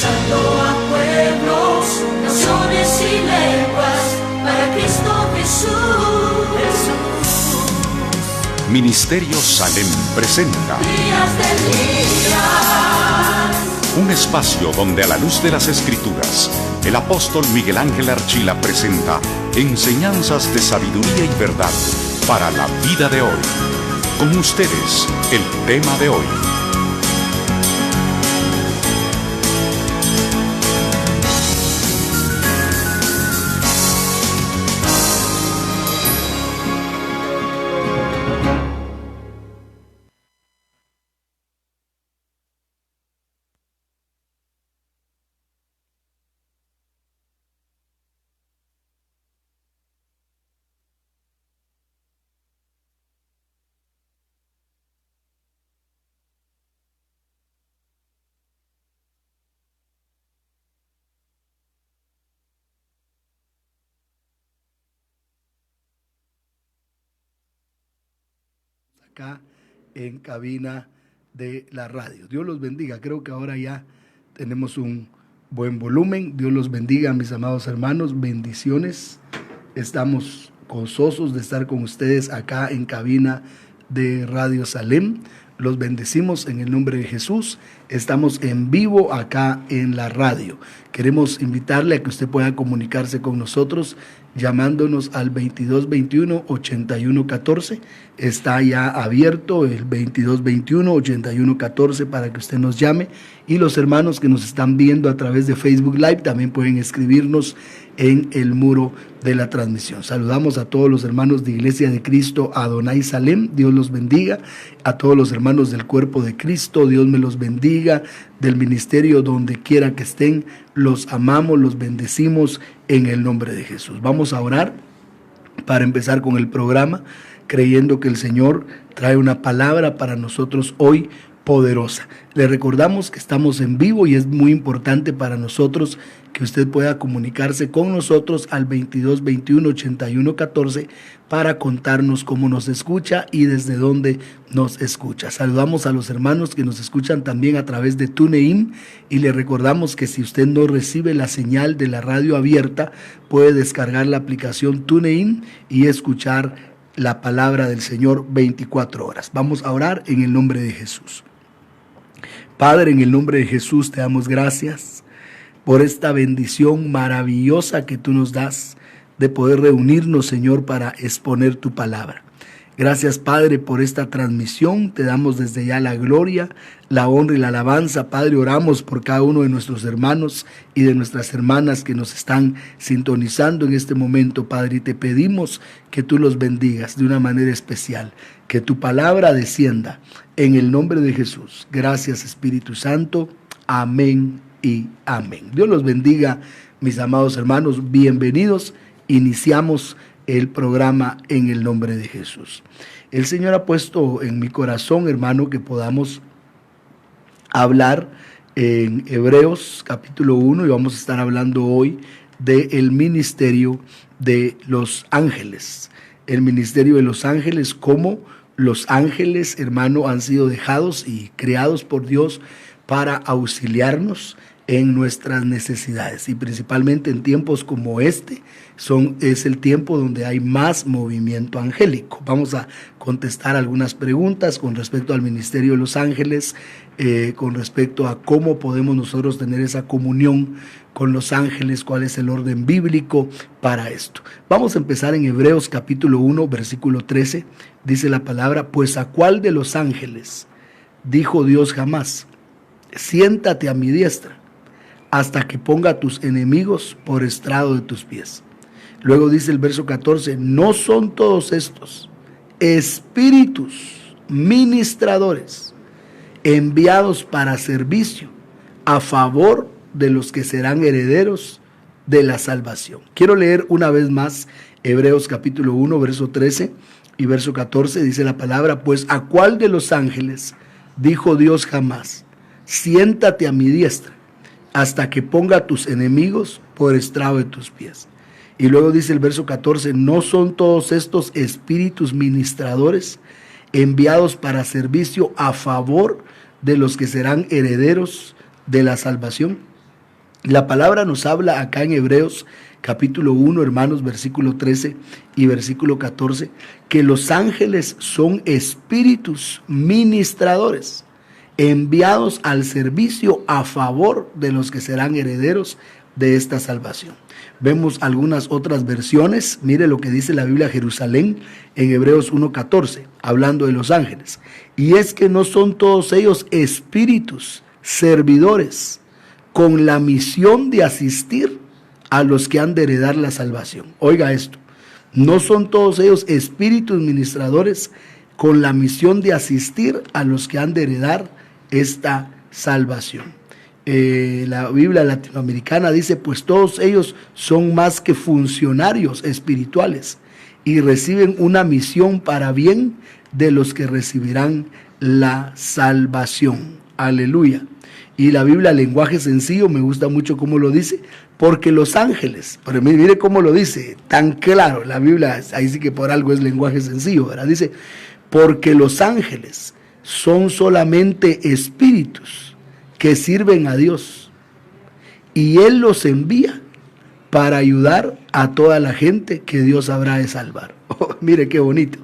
alcanzando a pueblos, naciones y lenguas, para Cristo Jesús. Ministerio Salem presenta Días del Día. un espacio donde a la luz de las Escrituras, el apóstol Miguel Ángel Archila presenta enseñanzas de sabiduría y verdad para la vida de hoy. Con ustedes, el tema de hoy. Acá en cabina de la radio. Dios los bendiga. Creo que ahora ya tenemos un buen volumen. Dios los bendiga, mis amados hermanos. Bendiciones. Estamos gozosos de estar con ustedes acá en cabina de Radio Salem. Los bendecimos en el nombre de Jesús. Estamos en vivo acá en la radio. Queremos invitarle a que usted pueda comunicarse con nosotros llamándonos al 2221-8114. Está ya abierto el 2221-8114 para que usted nos llame. Y los hermanos que nos están viendo a través de Facebook Live también pueden escribirnos en el muro de la transmisión. Saludamos a todos los hermanos de Iglesia de Cristo Adonai Salem. Dios los bendiga. A todos los hermanos del cuerpo de Cristo, Dios me los bendiga. Del ministerio donde quiera que estén, los amamos, los bendecimos en el nombre de Jesús. Vamos a orar para empezar con el programa, creyendo que el Señor trae una palabra para nosotros hoy poderosa. Le recordamos que estamos en vivo y es muy importante para nosotros que usted pueda comunicarse con nosotros al 2221-8114 para contarnos cómo nos escucha y desde dónde nos escucha. Saludamos a los hermanos que nos escuchan también a través de TuneIn y le recordamos que si usted no recibe la señal de la radio abierta, puede descargar la aplicación TuneIn y escuchar la palabra del Señor 24 horas. Vamos a orar en el nombre de Jesús. Padre, en el nombre de Jesús te damos gracias por esta bendición maravillosa que tú nos das de poder reunirnos, Señor, para exponer tu palabra. Gracias, Padre, por esta transmisión. Te damos desde ya la gloria, la honra y la alabanza. Padre, oramos por cada uno de nuestros hermanos y de nuestras hermanas que nos están sintonizando en este momento, Padre, y te pedimos que tú los bendigas de una manera especial, que tu palabra descienda en el nombre de Jesús. Gracias, Espíritu Santo. Amén y amén. Dios los bendiga, mis amados hermanos. Bienvenidos. Iniciamos el programa en el nombre de Jesús. El Señor ha puesto en mi corazón, hermano, que podamos hablar en Hebreos capítulo 1 y vamos a estar hablando hoy del ministerio de los ángeles. El ministerio de los ángeles, cómo los ángeles, hermano, han sido dejados y creados por Dios para auxiliarnos en nuestras necesidades, y principalmente en tiempos como este es el tiempo donde hay más movimiento angélico. Vamos a contestar algunas preguntas con respecto al ministerio de los ángeles, con respecto a cómo podemos nosotros tener esa comunión con los ángeles, cuál es el orden bíblico para esto. Vamos a empezar en Hebreos capítulo 1, versículo 13. Dice la palabra: pues a cuál de los ángeles dijo Dios jamás, siéntate a mi diestra, hasta que ponga a tus enemigos por estrado de tus pies. Luego dice el verso 14, no son todos estos espíritus ministradores enviados para servicio a favor de los que serán herederos de la salvación. Quiero leer una vez más Hebreos capítulo 1, verso 13 y verso 14, dice la palabra: pues a cuál de los ángeles dijo Dios jamás, siéntate a mi diestra, hasta que ponga a tus enemigos por estrado de tus pies. Y luego dice el verso 14, ¿no son todos estos espíritus ministradores enviados para servicio a favor de los que serán herederos de la salvación? La palabra nos habla acá en Hebreos capítulo 1, hermanos, versículo 13 y versículo 14, que los ángeles son espíritus ministradores, enviados al servicio a favor de los que serán herederos de esta salvación. Vemos algunas otras versiones. Mire lo que dice la Biblia Jerusalén en Hebreos 1:14, hablando de los ángeles. Y es que no son todos ellos espíritus servidores con la misión de asistir a los que han de heredar la salvación. Oiga esto, no son todos ellos espíritus ministradores con la misión de asistir a los que han de heredar esta salvación. La Biblia latinoamericana dice, pues todos ellos son más que funcionarios espirituales y reciben una misión para bien de los que recibirán la salvación. Aleluya. Y la Biblia, lenguaje sencillo, me gusta mucho cómo lo dice, porque los ángeles, pero mire cómo lo dice, tan claro, la Biblia, ahí sí que por algo es lenguaje sencillo, ¿verdad? Dice, porque los ángeles son solamente espíritus que sirven a Dios, y Él los envía para ayudar a toda la gente que Dios habrá de salvar. Oh, mire qué bonito,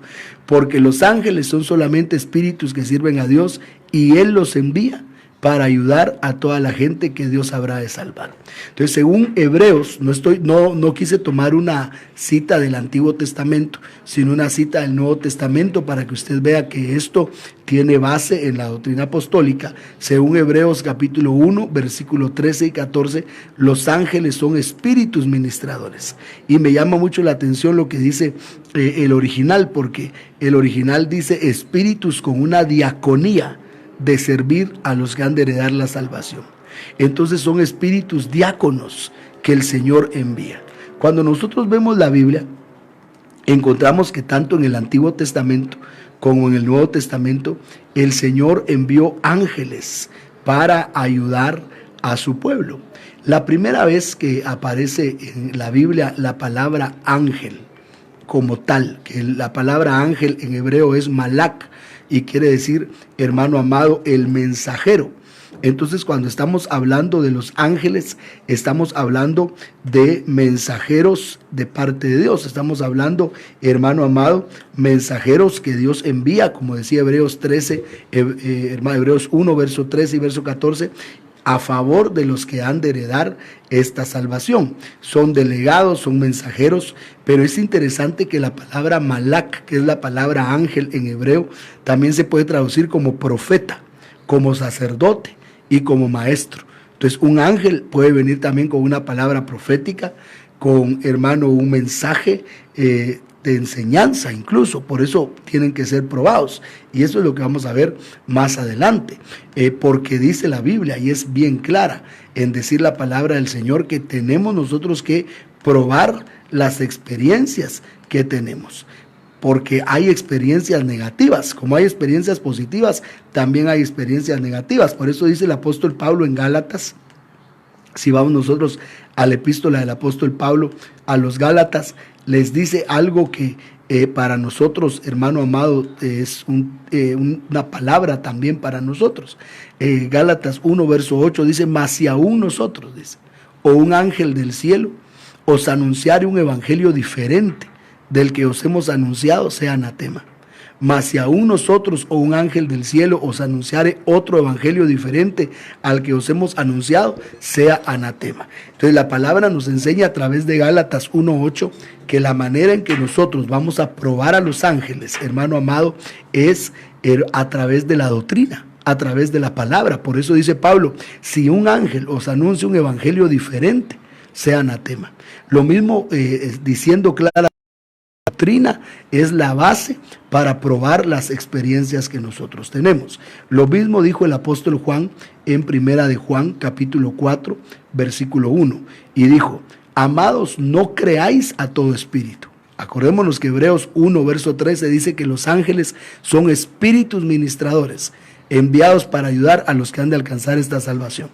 porque los ángeles son solamente espíritus que sirven a Dios, y Él los envía para ayudar a toda la gente que Dios habrá de salvar. Entonces, según Hebreos, no quise tomar una cita del Antiguo Testamento, sino una cita del Nuevo Testamento para que usted vea que esto tiene base en la doctrina apostólica. Según Hebreos capítulo 1, versículo 13 y 14, los ángeles son espíritus ministradores. Y me llama mucho la atención lo que dice el original, porque el original dice espíritus con una diaconía de servir a los que han de heredar la salvación. Entonces son espíritus diáconos que el Señor envía. Cuando nosotros vemos la Biblia, encontramos que tanto en el Antiguo Testamento como en el Nuevo Testamento, el Señor envió ángeles para ayudar a su pueblo. La primera vez que aparece en la Biblia la palabra ángel como tal, que la palabra ángel en hebreo es malak, y quiere decir, hermano amado, el mensajero. Entonces, cuando estamos hablando de los ángeles, estamos hablando de mensajeros de parte de Dios. Estamos hablando, hermano amado, mensajeros que Dios envía, como decía Hebreos 13, Hebreos 1, verso 13 y verso 14, a favor de los que han de heredar esta salvación. Son delegados, son mensajeros, pero es interesante que la palabra malak, que es la palabra ángel en hebreo, también se puede traducir como profeta, como sacerdote y como maestro. Entonces, un ángel puede venir también con una palabra profética, con, hermano, un mensaje de enseñanza incluso. Por eso tienen que ser probados, y eso es lo que vamos a ver más adelante, porque dice la Biblia, y es bien clara en decir la palabra del Señor, que tenemos nosotros que probar las experiencias que tenemos, porque hay experiencias negativas, como hay experiencias positivas, también hay experiencias negativas. Por eso dice el apóstol Pablo en Gálatas, si vamos nosotros a la epístola del apóstol Pablo a los Gálatas, les dice algo que para nosotros, hermano amado, es una palabra también para nosotros. Gálatas 1, verso 8 dice, mas si aún nosotros, dice, o un ángel del cielo os anunciare un evangelio diferente del que os hemos anunciado, sea anatema. Mas si aún nosotros o un ángel del cielo os anunciare otro evangelio diferente al que os hemos anunciado, sea anatema. Entonces la palabra nos enseña a través de Gálatas 1:8 que la manera en que nosotros vamos a probar a los ángeles, hermano amado, es a través de la doctrina, a través de la palabra. Por eso dice Pablo, si un ángel os anuncia un evangelio diferente, sea anatema. Lo mismo diciendo claramente, la doctrina es la base para probar las experiencias que nosotros tenemos. Lo mismo dijo el apóstol Juan en primera de Juan, capítulo 4, versículo 1, y dijo, amados, no creáis a todo espíritu. Acordémonos que Hebreos 1, verso 13 dice que los ángeles son espíritus ministradores, enviados para ayudar a los que han de alcanzar esta salvación.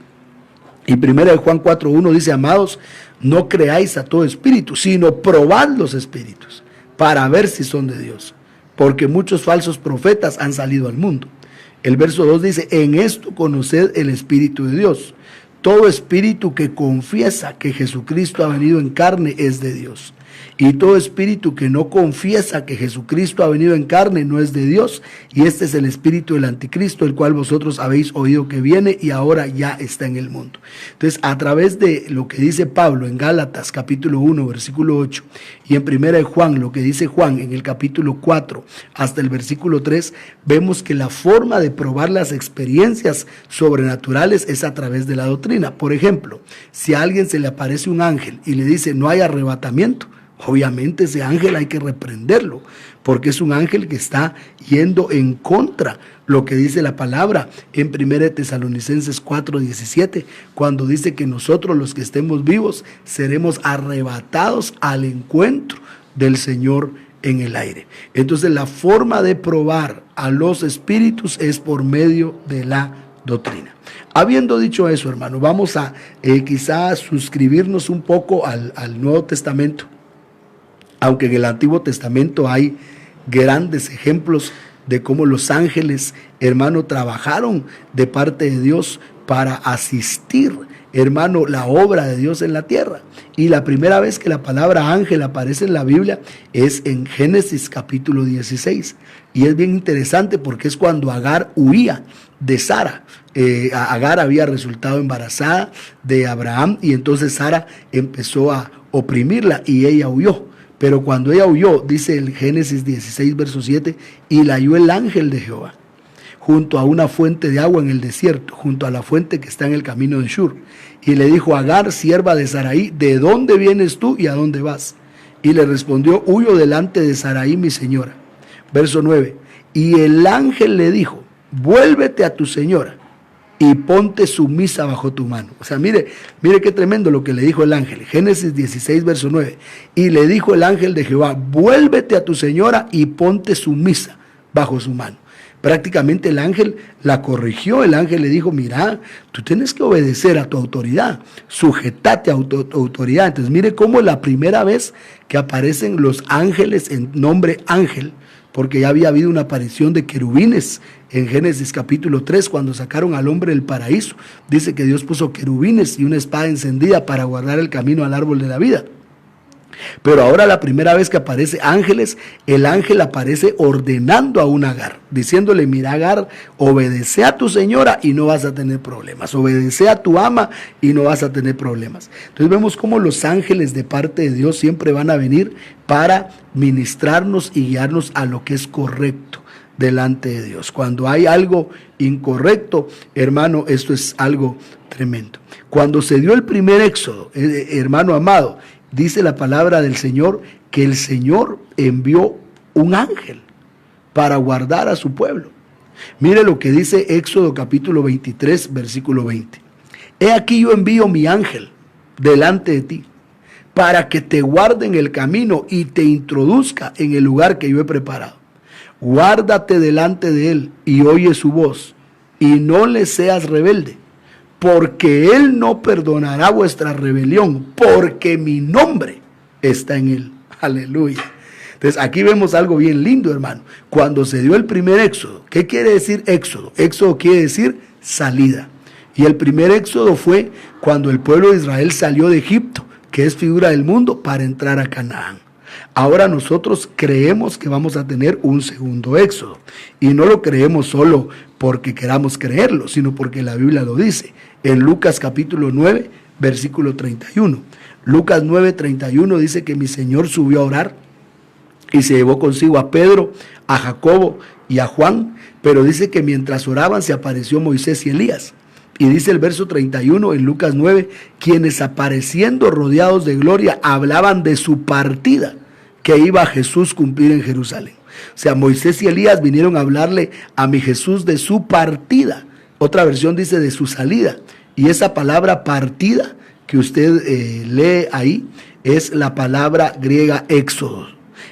Y primera de Juan 4:1 dice, amados, no creáis a todo espíritu, sino probad los espíritus, para ver si son de Dios, porque muchos falsos profetas han salido al mundo. El verso 2 dice, en esto conoced el Espíritu de Dios. todo espíritu que confiesa que Jesucristo ha venido en carne es de Dios. Y todo espíritu que no confiesa que Jesucristo ha venido en carne no es de Dios. Y este es el espíritu del anticristo, el cual vosotros habéis oído que viene y ahora ya está en el mundo. Entonces, a través de lo que dice Pablo en Gálatas capítulo 1, versículo 8, y en primera de Juan, lo que dice Juan en el capítulo 4 hasta el versículo 3, vemos que la forma de probar las experiencias sobrenaturales es a través de la doctrina. Por ejemplo, si a alguien se le aparece un ángel y le dice no hay arrebatamiento, obviamente ese ángel hay que reprenderlo, porque es un ángel que está yendo en contra lo que dice la palabra en 1 Tesalonicenses 4:17, cuando dice que nosotros los que estemos vivos seremos arrebatados al encuentro del Señor en el aire. Entonces la forma de probar a los espíritus es por medio de la doctrina. Habiendo dicho eso, hermano, vamos a quizás suscribirnos un poco al Nuevo Testamento. Aunque en el Antiguo Testamento hay grandes ejemplos de cómo los ángeles, hermano, trabajaron de parte de Dios para asistir, hermano, la obra de Dios en la tierra. Y la primera vez que la palabra ángel aparece en la Biblia es en Génesis capítulo 16. Y es bien interesante porque es cuando Agar huía de Sara. Agar había resultado embarazada de Abraham y entonces Sara empezó a oprimirla y ella huyó. Pero cuando ella huyó, dice el Génesis 16, verso 7, y la halló el ángel de Jehová, junto a una fuente de agua en el desierto, junto a la fuente que está en el camino de Shur. Y le dijo: Agar, sierva de Saraí, ¿de dónde vienes tú y a dónde vas? Y le respondió: huyo delante de Saraí, mi señora. Verso 9, y el ángel le dijo: vuélvete a tu señora y ponte sumisa bajo tu mano. O sea, mire qué tremendo lo que le dijo el ángel. Génesis 16, verso 9. Y le dijo el ángel de Jehová: vuélvete a tu señora y ponte sumisa bajo su mano. Prácticamente el ángel la corrigió. El ángel le dijo: mira, tú tienes que obedecer a tu autoridad, sujetate a tu autoridad. Entonces mire cómo la primera vez que aparecen los ángeles en nombre ángel, porque ya había habido una aparición de querubines en Génesis capítulo 3, cuando sacaron al hombre del paraíso. Dice que Dios puso querubines y una espada encendida para guardar el camino al árbol de la vida. Pero ahora la primera vez que aparece ángeles, el ángel aparece ordenando a un Agar, diciéndole: mira, Agar, obedece a tu señora y no vas a tener problemas, obedece a tu ama y no vas a tener problemas. Entonces vemos cómo los ángeles de parte de Dios siempre van a venir para ministrarnos y guiarnos a lo que es correcto delante de Dios. Cuando hay algo incorrecto, hermano, esto es algo tremendo. Cuando se dio el primer éxodo, hermano amado, dice la palabra del Señor que el Señor envió un ángel para guardar a su pueblo. Mire lo que dice Éxodo capítulo 23, versículo 20. He aquí yo envío mi ángel delante de ti, para que te guarde en el camino y te introduzca en el lugar que yo he preparado. Guárdate delante de él y oye su voz, y no le seas rebelde, porque él no perdonará vuestra rebelión, porque mi nombre está en él. Aleluya. Entonces aquí vemos algo bien lindo, hermano. Cuando se dio el primer éxodo, ¿qué quiere decir éxodo? Éxodo quiere decir salida. Y el primer éxodo fue cuando el pueblo de Israel salió de Egipto, que es figura del mundo, para entrar a Canaán. Ahora nosotros creemos que vamos a tener un segundo éxodo. Y no lo creemos solo porque queramos creerlo, sino porque la Biblia lo dice. En Lucas capítulo 9, versículo 31. Lucas 9, 31 dice que mi Señor subió a orar y se llevó consigo a Pedro, a Jacobo y a Juan. Pero dice que mientras oraban se apareció Moisés y Elías. Y dice el verso 31 en Lucas 9, quienes apareciendo rodeados de gloria hablaban de su partida que iba a Jesús cumplir en Jerusalén. O sea, Moisés y Elías vinieron a hablarle a mi Jesús de su partida. Otra versión dice de su salida. Y esa palabra partida que usted lee ahí es la palabra griega éxodo.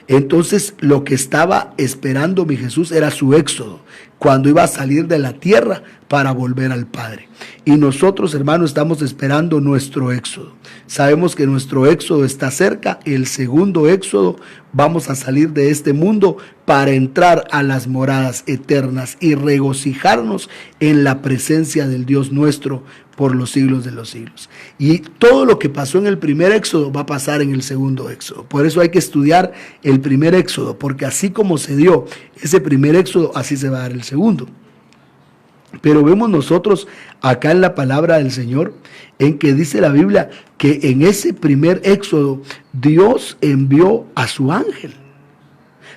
Entonces lo que estaba esperando mi Jesús era su éxodo, cuando iba a salir de la tierra para volver al Padre. Y nosotros, hermanos, estamos esperando nuestro éxodo. Sabemos que nuestro éxodo está cerca, el segundo éxodo. Vamos a salir de este mundo para entrar a las moradas eternas y regocijarnos en la presencia del Dios nuestro por los siglos de los siglos. Y todo lo que pasó en el primer éxodo va a pasar en el segundo éxodo. Por eso hay que estudiar el primer éxodo, porque así como se dio ese primer éxodo, así se va a dar el segundo. Pero vemos nosotros acá en la palabra del Señor, en que dice la Biblia que en ese primer éxodo Dios envió a su ángel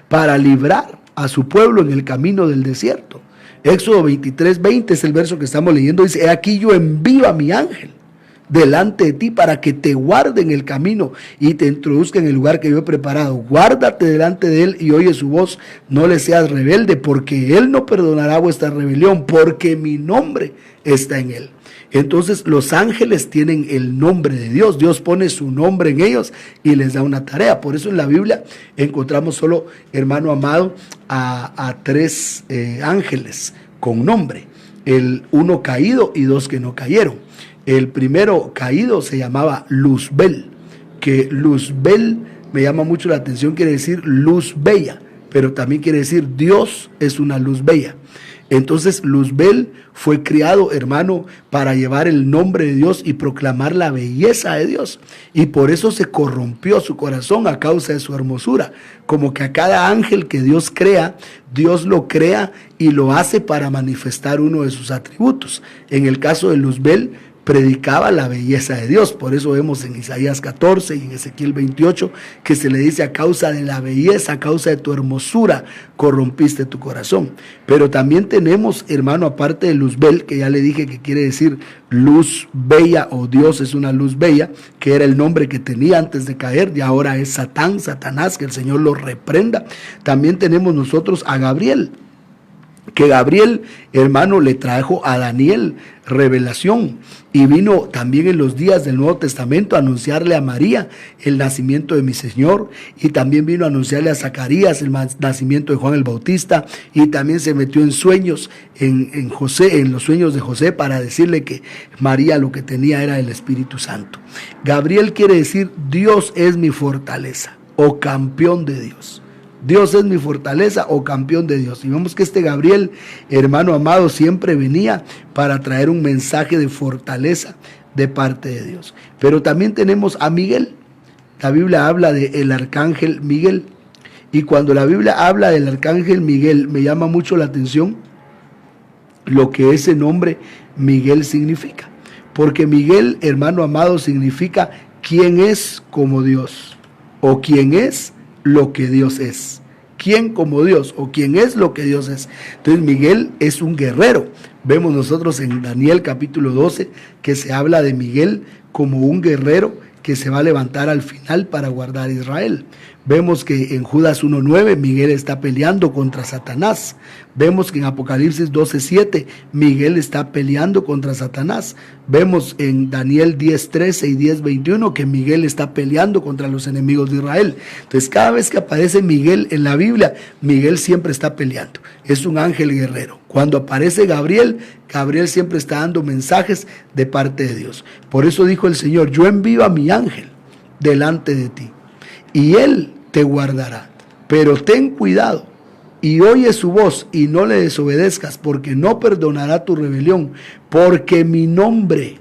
para librar a su pueblo en el camino del desierto. Éxodo 23:20 es el verso que estamos leyendo. Dice: he aquí yo envío a mi ángel delante de ti para que te guarde en el camino y te introduzca en el lugar que yo he preparado. Guárdate delante de él y oye su voz, no le seas rebelde, porque él no perdonará vuestra rebelión, porque mi nombre está en él. Entonces los ángeles tienen el nombre de Dios. Dios pone su nombre en ellos y les da una tarea. Por eso en la Biblia encontramos solo, hermano amado, a tres ángeles con nombre. El uno caído y dos que no cayeron. El primero caído se llamaba Luzbel, que Luzbel me llama mucho la atención, quiere decir luz bella, pero también quiere decir Dios es una luz bella. Entonces Luzbel fue criado, hermano, para llevar el nombre de Dios y proclamar la belleza de Dios. Y por eso se corrompió su corazón a causa de su hermosura. Como que a cada ángel que Dios crea, Dios lo crea y lo hace para manifestar uno de sus atributos. En el caso de Luzbel, predicaba la belleza de Dios. Por eso vemos en Isaías 14 y en Ezequiel 28 que se le dice: a causa de la belleza, a causa de tu hermosura, corrompiste tu corazón. Pero también tenemos, hermano, aparte de Luzbel, que ya le dije que quiere decir luz bella, o Dios es una luz bella, que era el nombre que tenía antes de caer, y ahora es Satanás, que el Señor lo reprenda. También tenemos nosotros a Gabriel, que Gabriel, hermano, le trajo a Daniel revelación, y vino también en los días del Nuevo Testamento a anunciarle a María el nacimiento de mi Señor, y también vino a anunciarle a Zacarías el nacimiento de Juan el Bautista, y también se metió en sueños en José, en los sueños de José, para decirle que María lo que tenía era el Espíritu Santo. Gabriel quiere decir Dios es mi fortaleza, o campeón de Dios. Dios es mi fortaleza, o campeón de Dios. Y vemos que este Gabriel, hermano amado, siempre venía para traer un mensaje de fortaleza de parte de Dios. Pero también tenemos a Miguel. La Biblia habla del arcángel Miguel. Y cuando la Biblia habla del arcángel Miguel, me llama mucho la atención lo que ese nombre Miguel significa. Porque Miguel, hermano amado, significa quién es como Dios, o quién es lo que Dios es. ¿Quién como Dios? O quién es lo que Dios es. Entonces Miguel es un guerrero. Vemos nosotros en Daniel capítulo 12 que se habla de Miguel como un guerrero que se va a levantar al final para guardar a Israel. Vemos que en Judas 1:9 Miguel está peleando contra Satanás. Vemos que en Apocalipsis 12:7 Miguel está peleando contra Satanás. Vemos en Daniel 10:13 y 10:21 que Miguel está peleando contra los enemigos de Israel. Entonces cada vez que aparece Miguel en la Biblia, Miguel siempre está peleando. Es un ángel guerrero. Cuando aparece Gabriel, Gabriel siempre está dando mensajes de parte de Dios. Por eso dijo el Señor: yo envío a mi ángel delante de ti y él te guardará, pero ten cuidado y oye su voz y no le desobedezcas, porque no perdonará tu rebelión, porque mi nombre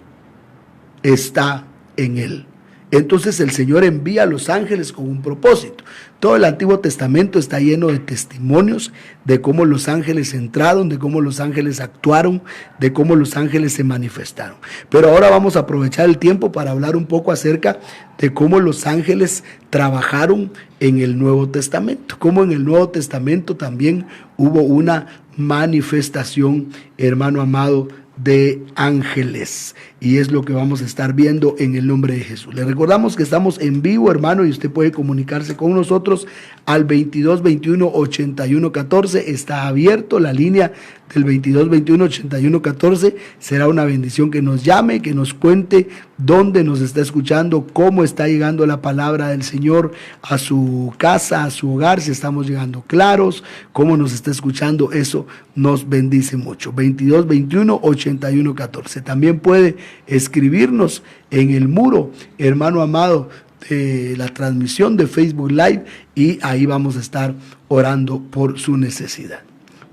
está en él. Entonces el Señor envía a los ángeles con un propósito. Todo el Antiguo Testamento está lleno de testimonios de cómo los ángeles entraron, de cómo los ángeles actuaron, de cómo los ángeles se manifestaron. Pero ahora vamos a aprovechar el tiempo para hablar un poco acerca de cómo los ángeles trabajaron en el Nuevo Testamento. Cómo en el Nuevo Testamento también hubo una manifestación, hermano amado, de ángeles, y es lo que vamos a estar viendo en el nombre de Jesús. Le recordamos que estamos en vivo, hermano, y usted puede comunicarse con nosotros al 22 21 81 14. Está abierto la línea del 22 21 81 14. Será una bendición que nos llame, que nos cuente dónde nos está escuchando, cómo está llegando la palabra del Señor a su casa, a su hogar, si estamos llegando claros, cómo nos está escuchando. Eso nos bendice mucho. 22 21 81 14. También puede escribirnos en el muro, hermano amado, de la transmisión de Facebook Live, y ahí vamos a estar orando por su necesidad.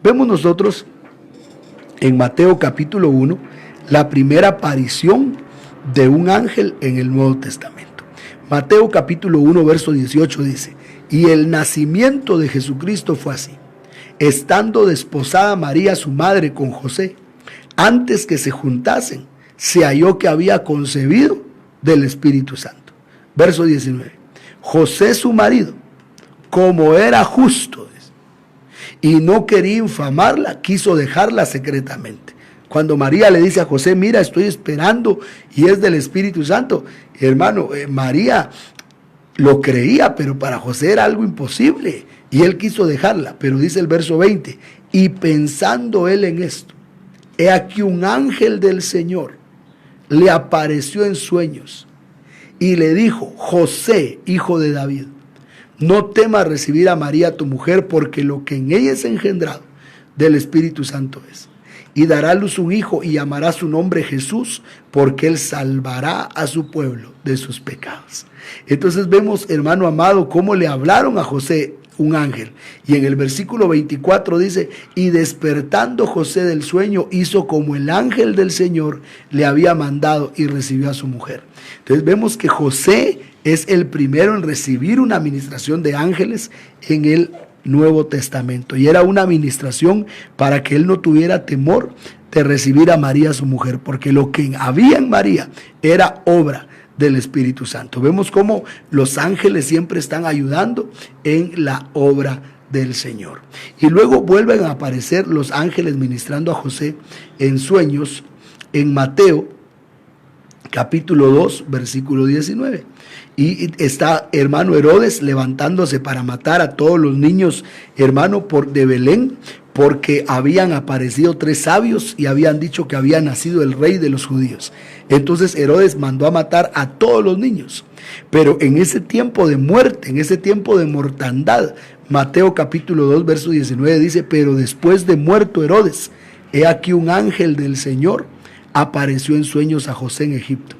Vemos nosotros en Mateo capítulo 1, la primera aparición de un ángel en el Nuevo Testamento. Mateo capítulo 1, verso 18 dice: y el nacimiento de Jesucristo fue así. Estando desposada María su madre con José, antes que se juntasen, se halló que había concebido del Espíritu Santo. Verso 19. José su marido, como era justo y no quería infamarla, quiso dejarla secretamente. Cuando María le dice a José: mira, estoy esperando y es del Espíritu Santo. Hermano, María lo creía, pero para José era algo imposible y él quiso dejarla. Pero dice el verso 20: y pensando él en esto, he aquí un ángel del Señor le apareció en sueños y le dijo: José, hijo de David, no temas recibir a María tu mujer, porque lo que en ella es engendrado del Espíritu Santo es. Y dará a luz un hijo y llamará su nombre Jesús, porque él salvará a su pueblo de sus pecados. Entonces vemos, hermano amado, cómo le hablaron a José un ángel. Y en el versículo 24 dice: y despertando José del sueño, hizo como el ángel del Señor le había mandado y recibió a su mujer. Entonces vemos que José es el primero en recibir una administración de ángeles en el Nuevo Testamento, y era una administración para que él no tuviera temor de recibir a María su mujer, porque lo que había en María era obra del Espíritu Santo. Vemos cómo los ángeles siempre están ayudando en la obra del Señor. Y luego vuelven a aparecer los ángeles ministrando a José en sueños en Mateo capítulo 2, versículo 19. Y está, hermano, Herodes levantándose para matar a todos los niños, hermano, de Belén, porque habían aparecido 3 sabios y habían dicho que había nacido el rey de los judíos. Entonces Herodes mandó a matar a todos los niños. Pero en ese tiempo de muerte, en ese tiempo de mortandad, Mateo capítulo 2, verso 19 dice: pero después de muerto Herodes, he aquí un ángel del Señor apareció en sueños a José en Egipto,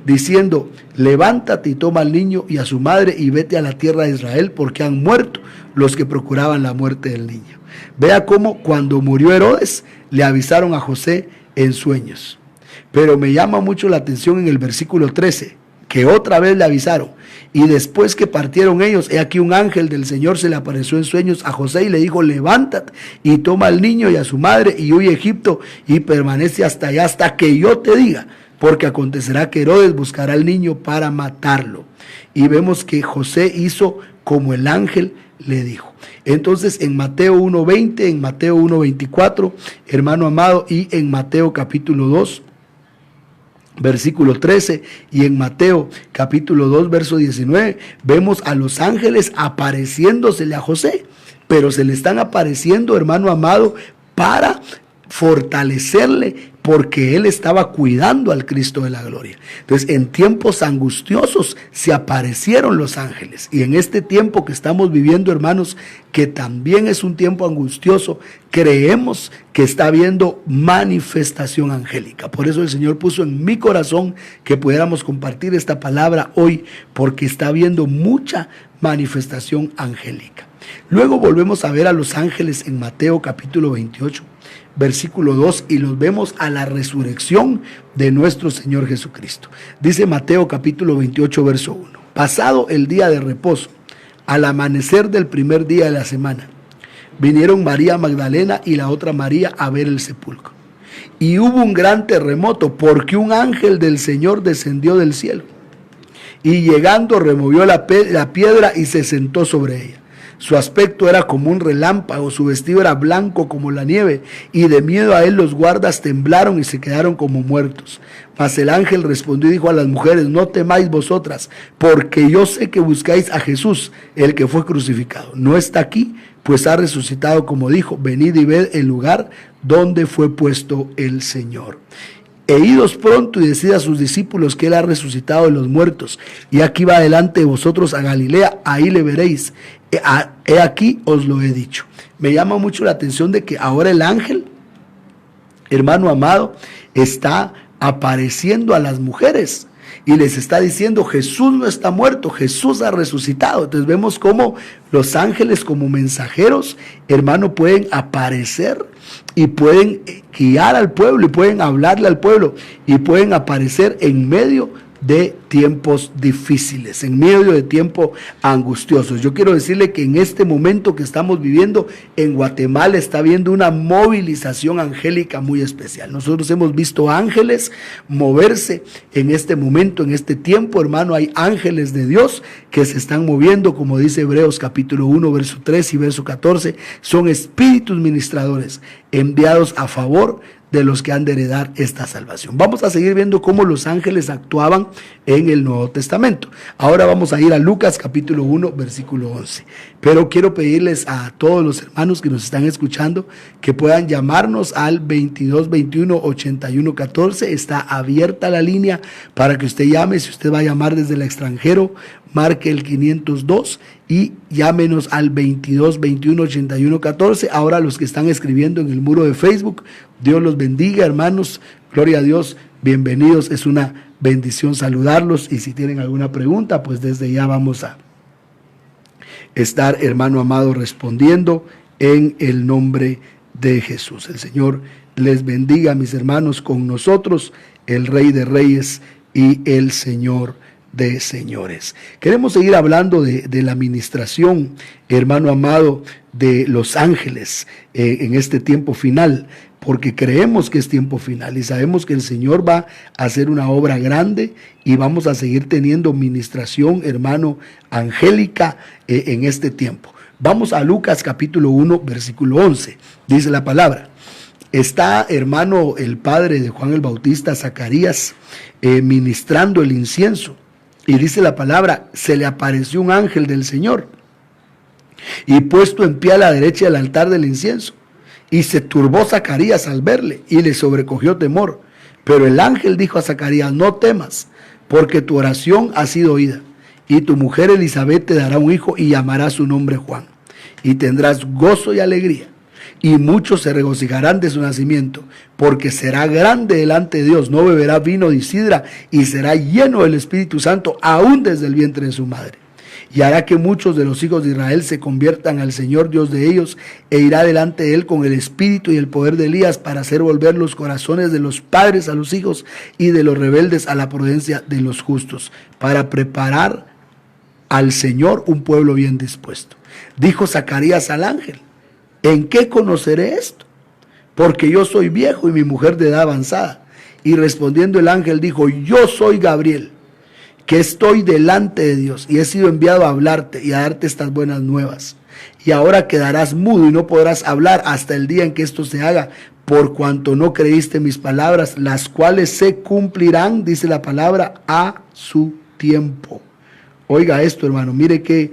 diciendo: levántate y toma al niño y a su madre y vete a la tierra de Israel, porque han muerto los que procuraban la muerte del niño. Vea cómo cuando murió Herodes le avisaron a José en sueños. Pero me llama mucho la atención en el versículo 13, que otra vez le avisaron: y después que partieron ellos, he aquí un ángel del Señor se le apareció en sueños a José y le dijo: levántate y toma al niño y a su madre y huye a Egipto y permanece hasta allá hasta que yo te diga, porque acontecerá que Herodes buscará al niño para matarlo. Y vemos que José hizo como el ángel le dijo. Entonces en Mateo 1:20, en Mateo 1:24, hermano amado, y en Mateo capítulo 2, versículo 13, y en Mateo capítulo 2, verso 19, vemos a los ángeles apareciéndosele a José, pero se le están apareciendo, hermano amado, para fortalecerle, porque él estaba cuidando al Cristo de la gloria. Entonces, en tiempos angustiosos se aparecieron los ángeles, y en este tiempo que estamos viviendo, hermanos, que también es un tiempo angustioso, creemos que está habiendo manifestación angélica. Por eso el Señor puso en mi corazón que pudiéramos compartir esta palabra hoy, porque está habiendo mucha manifestación angélica. Luego volvemos a ver a los ángeles en Mateo capítulo 28, versículo 2, y los vemos a la resurrección de nuestro Señor Jesucristo. Dice Mateo capítulo 28, verso 1: pasado el día de reposo, al amanecer del primer día de la semana, vinieron María Magdalena y la otra María a ver el sepulcro. Y hubo un gran terremoto, porque un ángel del Señor descendió del cielo, y llegando removió la piedra y se sentó sobre ella. Su aspecto era como un relámpago, su vestido era blanco como la nieve, y de miedo a él los guardas temblaron y se quedaron como muertos. Mas el ángel respondió y dijo a las mujeres: no temáis vosotras, porque yo sé que buscáis a Jesús, el que fue crucificado. No está aquí, pues ha resucitado como dijo. Venid y ved el lugar donde fue puesto el Señor. E idos pronto y decid a sus discípulos que él ha resucitado de los muertos, y aquí va delante de vosotros a Galilea, ahí le veréis. He aquí os lo he dicho. Me llama mucho la atención de que ahora el ángel, hermano amado, está apareciendo a las mujeres, y les está diciendo: Jesús no está muerto, Jesús ha resucitado. Entonces vemos cómo los ángeles, como mensajeros, hermano, pueden aparecer y pueden guiar al pueblo y pueden hablarle al pueblo y pueden aparecer en medio de tiempos difíciles, en medio de tiempos angustiosos. Yo quiero decirle que en este momento que estamos viviendo en Guatemala está habiendo una movilización angélica muy especial. Nosotros hemos visto ángeles moverse en este momento, en este tiempo, hermano. Hay ángeles de Dios que se están moviendo, como dice Hebreos capítulo 1, verso 3 y verso 14. Son espíritus ministradores enviados a favor de los que han de heredar esta salvación. Vamos a seguir viendo cómo los ángeles actuaban en el Nuevo Testamento. Ahora vamos a ir a Lucas capítulo 1, versículo 11. Pero quiero pedirles a todos los hermanos que nos están escuchando que puedan llamarnos al 2221-8114. Está abierta la línea para que usted llame. Si usted va a llamar desde el extranjero, marque el 502 y llámenos al 2221-8114. Ahora los que están escribiendo en el muro de Facebook, Dios los bendiga, hermanos. Gloria a Dios, bienvenidos. Es una bendición saludarlos, y si tienen alguna pregunta, pues desde ya vamos a estar, hermano amado, respondiendo en el nombre de Jesús. El Señor les bendiga, mis hermanos, con nosotros el Rey de Reyes y el Señor de señores. Queremos seguir hablando de la ministración, hermano amado, de los ángeles en este tiempo final, porque creemos que es tiempo final y sabemos que el Señor va a hacer una obra grande y vamos a seguir teniendo ministración, hermano, angélica en este tiempo. Vamos a Lucas capítulo 1, versículo 11. Dice la palabra: está, hermano, el padre de Juan el Bautista, Zacarías, ministrando el incienso. Y dice la palabra: se le apareció un ángel del Señor y puesto en pie a la derecha del altar del incienso. Y se turbó Zacarías al verle y le sobrecogió temor. Pero el ángel dijo a Zacarías: no temas, porque tu oración ha sido oída. Y tu mujer Elizabeth te dará un hijo y llamará su nombre Juan. Y tendrás gozo y alegría. Y muchos se regocijarán de su nacimiento, porque será grande delante de Dios. No beberá vino ni sidra, y será lleno del Espíritu Santo aún desde el vientre de su madre. Y hará que muchos de los hijos de Israel se conviertan al Señor Dios de ellos, e irá delante de él con el espíritu y el poder de Elías, para hacer volver los corazones de los padres a los hijos y de los rebeldes a la prudencia de los justos, para preparar al Señor un pueblo bien dispuesto. Dijo Zacarías al ángel: ¿en qué conoceré esto? Porque yo soy viejo y mi mujer de edad avanzada. Y respondiendo el ángel dijo: yo soy Gabriel, que estoy delante de Dios y he sido enviado a hablarte y a darte estas buenas nuevas. Y ahora quedarás mudo y no podrás hablar hasta el día en que esto se haga, por cuanto no creíste mis palabras, las cuales se cumplirán, dice la palabra, a su tiempo. Oiga esto, hermano, mire qué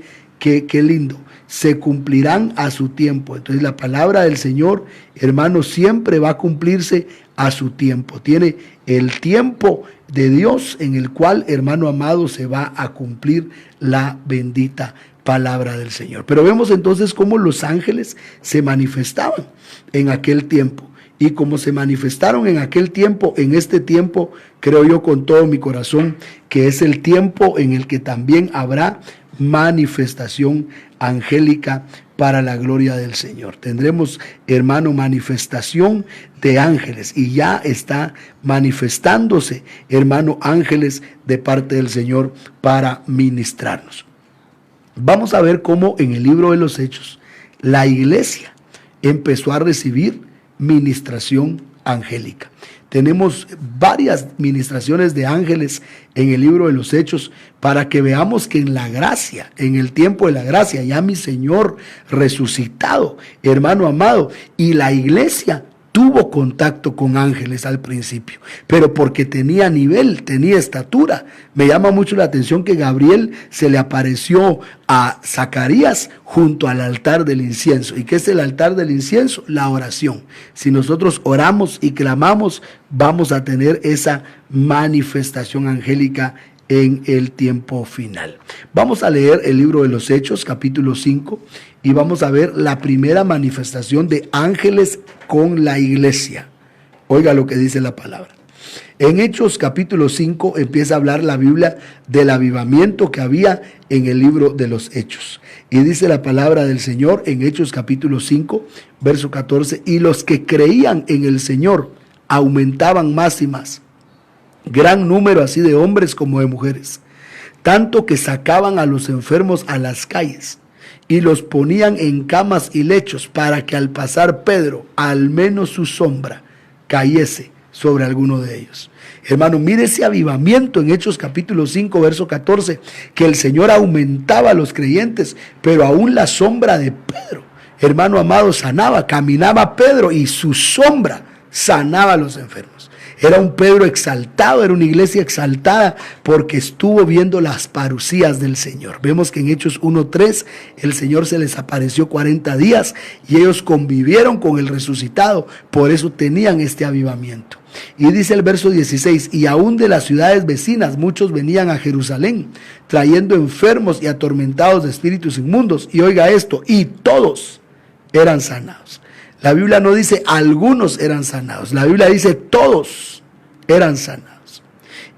lindo. Se cumplirán a su tiempo. Entonces la palabra del Señor, hermano, siempre va a cumplirse a su tiempo. Tiene el tiempo de Dios en el cual, hermano amado, se va a cumplir la bendita palabra del Señor. Pero vemos entonces cómo los ángeles se manifestaban en aquel tiempo. Y como se manifestaron en aquel tiempo, en este tiempo, creo yo con todo mi corazón que es el tiempo en el que también habrá manifestación angélica para la gloria del Señor. Tendremos, hermano, manifestación de ángeles, y ya está manifestándose, hermano, ángeles de parte del Señor para ministrarnos. Vamos a ver cómo en el libro de los Hechos la iglesia empezó a recibir ministración angélica. Tenemos varias ministraciones de ángeles en el libro de los Hechos, para que veamos que en la gracia, en el tiempo de la gracia, ya mi Señor resucitado, hermano amado, y la iglesia tuvo contacto con ángeles al principio, pero porque tenía nivel, tenía estatura. Me llama mucho la atención que Gabriel se le apareció a Zacarías junto al altar del incienso. ¿Y qué es el altar del incienso? La oración. Si nosotros oramos y clamamos, vamos a tener esa manifestación angélica en el tiempo final. Vamos a leer el libro de los Hechos, capítulo 5, y vamos a ver la primera manifestación de ángeles con la iglesia. Oiga lo que dice la palabra. En Hechos capítulo 5 empieza a hablar la Biblia del avivamiento que había en el libro de los Hechos. Y dice la palabra del Señor en Hechos capítulo 5, verso 14, y los que creían en el Señor aumentaban más y más, gran número así de hombres como de mujeres, tanto que sacaban a los enfermos a las calles y los ponían en camas y lechos para que al pasar Pedro, al menos su sombra cayese sobre alguno de ellos. Hermano, mire ese avivamiento en Hechos capítulo 5, verso 14, que el Señor aumentaba a los creyentes, pero aún la sombra de Pedro, hermano amado, sanaba, caminaba Pedro y su sombra sanaba a los enfermos. Era un Pedro exaltado, era una iglesia exaltada porque estuvo viendo las parucías del Señor. Vemos que en Hechos 1:3 el Señor se les apareció 40 días y ellos convivieron con el resucitado, por eso tenían este avivamiento. Y dice el verso 16, y aún de las ciudades vecinas muchos venían a Jerusalén, trayendo enfermos y atormentados de espíritus inmundos. Y oiga esto, y todos eran sanados. La Biblia no dice algunos eran sanados, la Biblia dice todos eran sanados.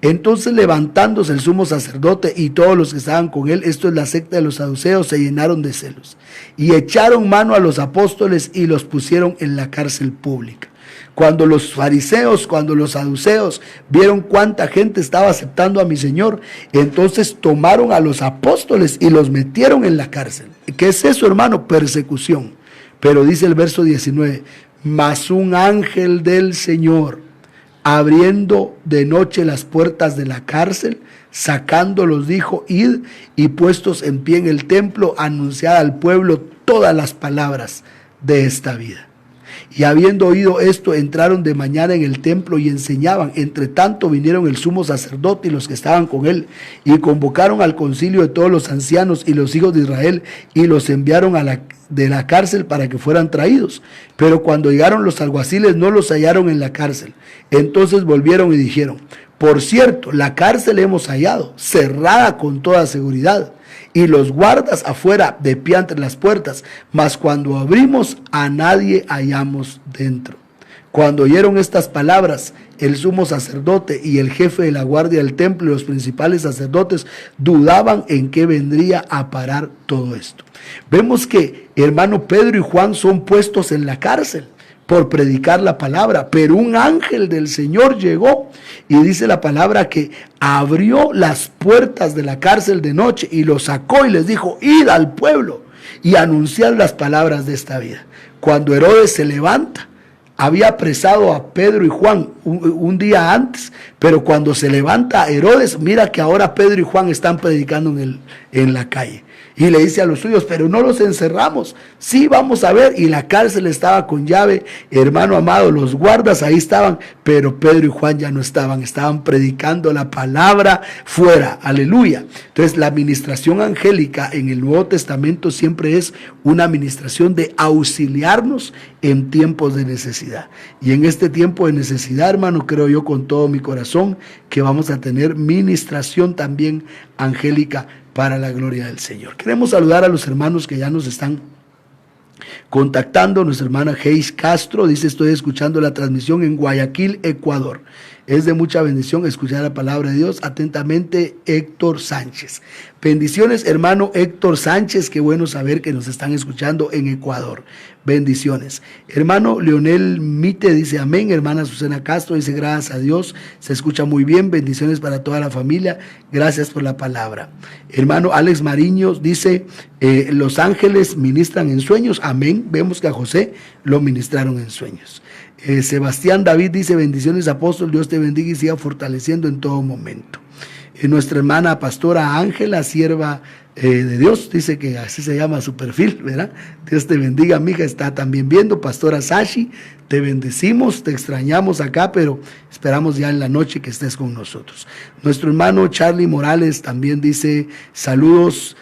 Entonces, levantándose el sumo sacerdote y todos los que estaban con él, esto es la secta de los saduceos, se llenaron de celos y echaron mano a los apóstoles y los pusieron en la cárcel pública. Cuando los fariseos, cuando los saduceos vieron cuánta gente estaba aceptando a mi Señor, entonces tomaron a los apóstoles y los metieron en la cárcel. ¿Qué es eso, hermano? Persecución. Pero dice el verso 19, mas un ángel del Señor, abriendo de noche las puertas de la cárcel, sacándolos, dijo, id, y puestos en pie en el templo, anunciad al pueblo todas las palabras de esta vida. Y habiendo oído esto, entraron de mañana en el templo y enseñaban. Entre tanto vinieron el sumo sacerdote y los que estaban con él, y convocaron al concilio de todos los ancianos y los hijos de Israel, y los enviaron de la cárcel para que fueran traídos. Pero cuando llegaron los alguaciles no los hallaron en la cárcel. Entonces volvieron y dijeron, por cierto, la cárcel hemos hallado, cerrada con toda seguridad, y los guardas afuera de pie entre las puertas, mas cuando abrimos a nadie hallamos dentro. Cuando oyeron estas palabras, el sumo sacerdote y el jefe de la guardia del templo y los principales sacerdotes dudaban en qué vendría a parar todo esto. Vemos que, hermano, Pedro y Juan son puestos en la cárcel por predicar la palabra, pero un ángel del Señor llegó y dice la palabra que abrió las puertas de la cárcel de noche y los sacó y les dijo, id al pueblo y anunciad las palabras de esta vida. Cuando Herodes se levanta, había apresado a Pedro y Juan un día antes, pero cuando se levanta Herodes, mira que ahora Pedro y Juan están predicando en la calle. Y le dice a los suyos, pero no los encerramos. Sí, vamos a ver. Y la cárcel estaba con llave, hermano amado, los guardas ahí estaban, pero Pedro y Juan ya no estaban predicando la palabra fuera. Aleluya. Entonces, la administración angélica en el Nuevo Testamento siempre es una administración de auxiliarnos en tiempos de necesidad. Y en este tiempo de necesidad, hermano, creo yo con todo mi corazón que vamos a tener ministración también angélica para la gloria del Señor. Queremos saludar a los hermanos que ya nos están contactando. Nuestra hermana Geis Castro dice, estoy escuchando la transmisión en Guayaquil, Ecuador. Es de mucha bendición escuchar la palabra de Dios. Atentamente, Héctor Sánchez. Bendiciones, hermano Héctor Sánchez. Qué bueno saber que nos están escuchando en Ecuador. Bendiciones. Hermano Leonel Mite dice amén. Hermana Susana Castro dice gracias a Dios. Se escucha muy bien. Bendiciones para toda la familia. Gracias por la palabra. Hermano Alex Mariños dice los ángeles ministran en sueños. Amén. Vemos que a José lo ministraron en sueños. Sebastián David dice bendiciones apóstol, Dios te bendiga y siga fortaleciendo en todo momento. Nuestra hermana pastora Ángela, sierva de Dios, dice que así se llama su perfil, ¿verdad? Dios te bendiga, mija, está también viendo. Pastora Sashi, te bendecimos, te extrañamos acá, pero esperamos ya en la noche que estés con nosotros. Nuestro hermano Charlie Morales también dice saludos.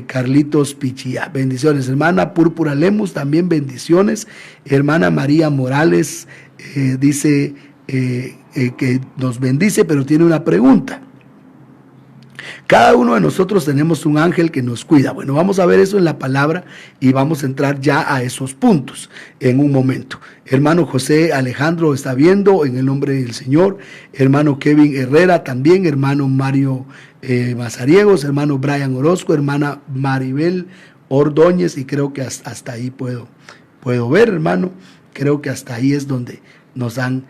Carlitos Pichía, bendiciones. Hermana Púrpura Lemus, también bendiciones. Hermana María Morales dice que nos bendice, pero tiene una pregunta. Cada uno de nosotros tenemos un ángel que nos cuida. Bueno, vamos a ver eso en la palabra y vamos a entrar ya a esos puntos en un momento. Hermano José Alejandro está viendo, en el nombre del Señor. Hermano Kevin Herrera también, hermano Mario Mazariegos, hermano Brian Orozco, hermana Maribel Ordóñez, y creo que hasta ahí puedo ver, hermano. Creo que hasta ahí es donde nos han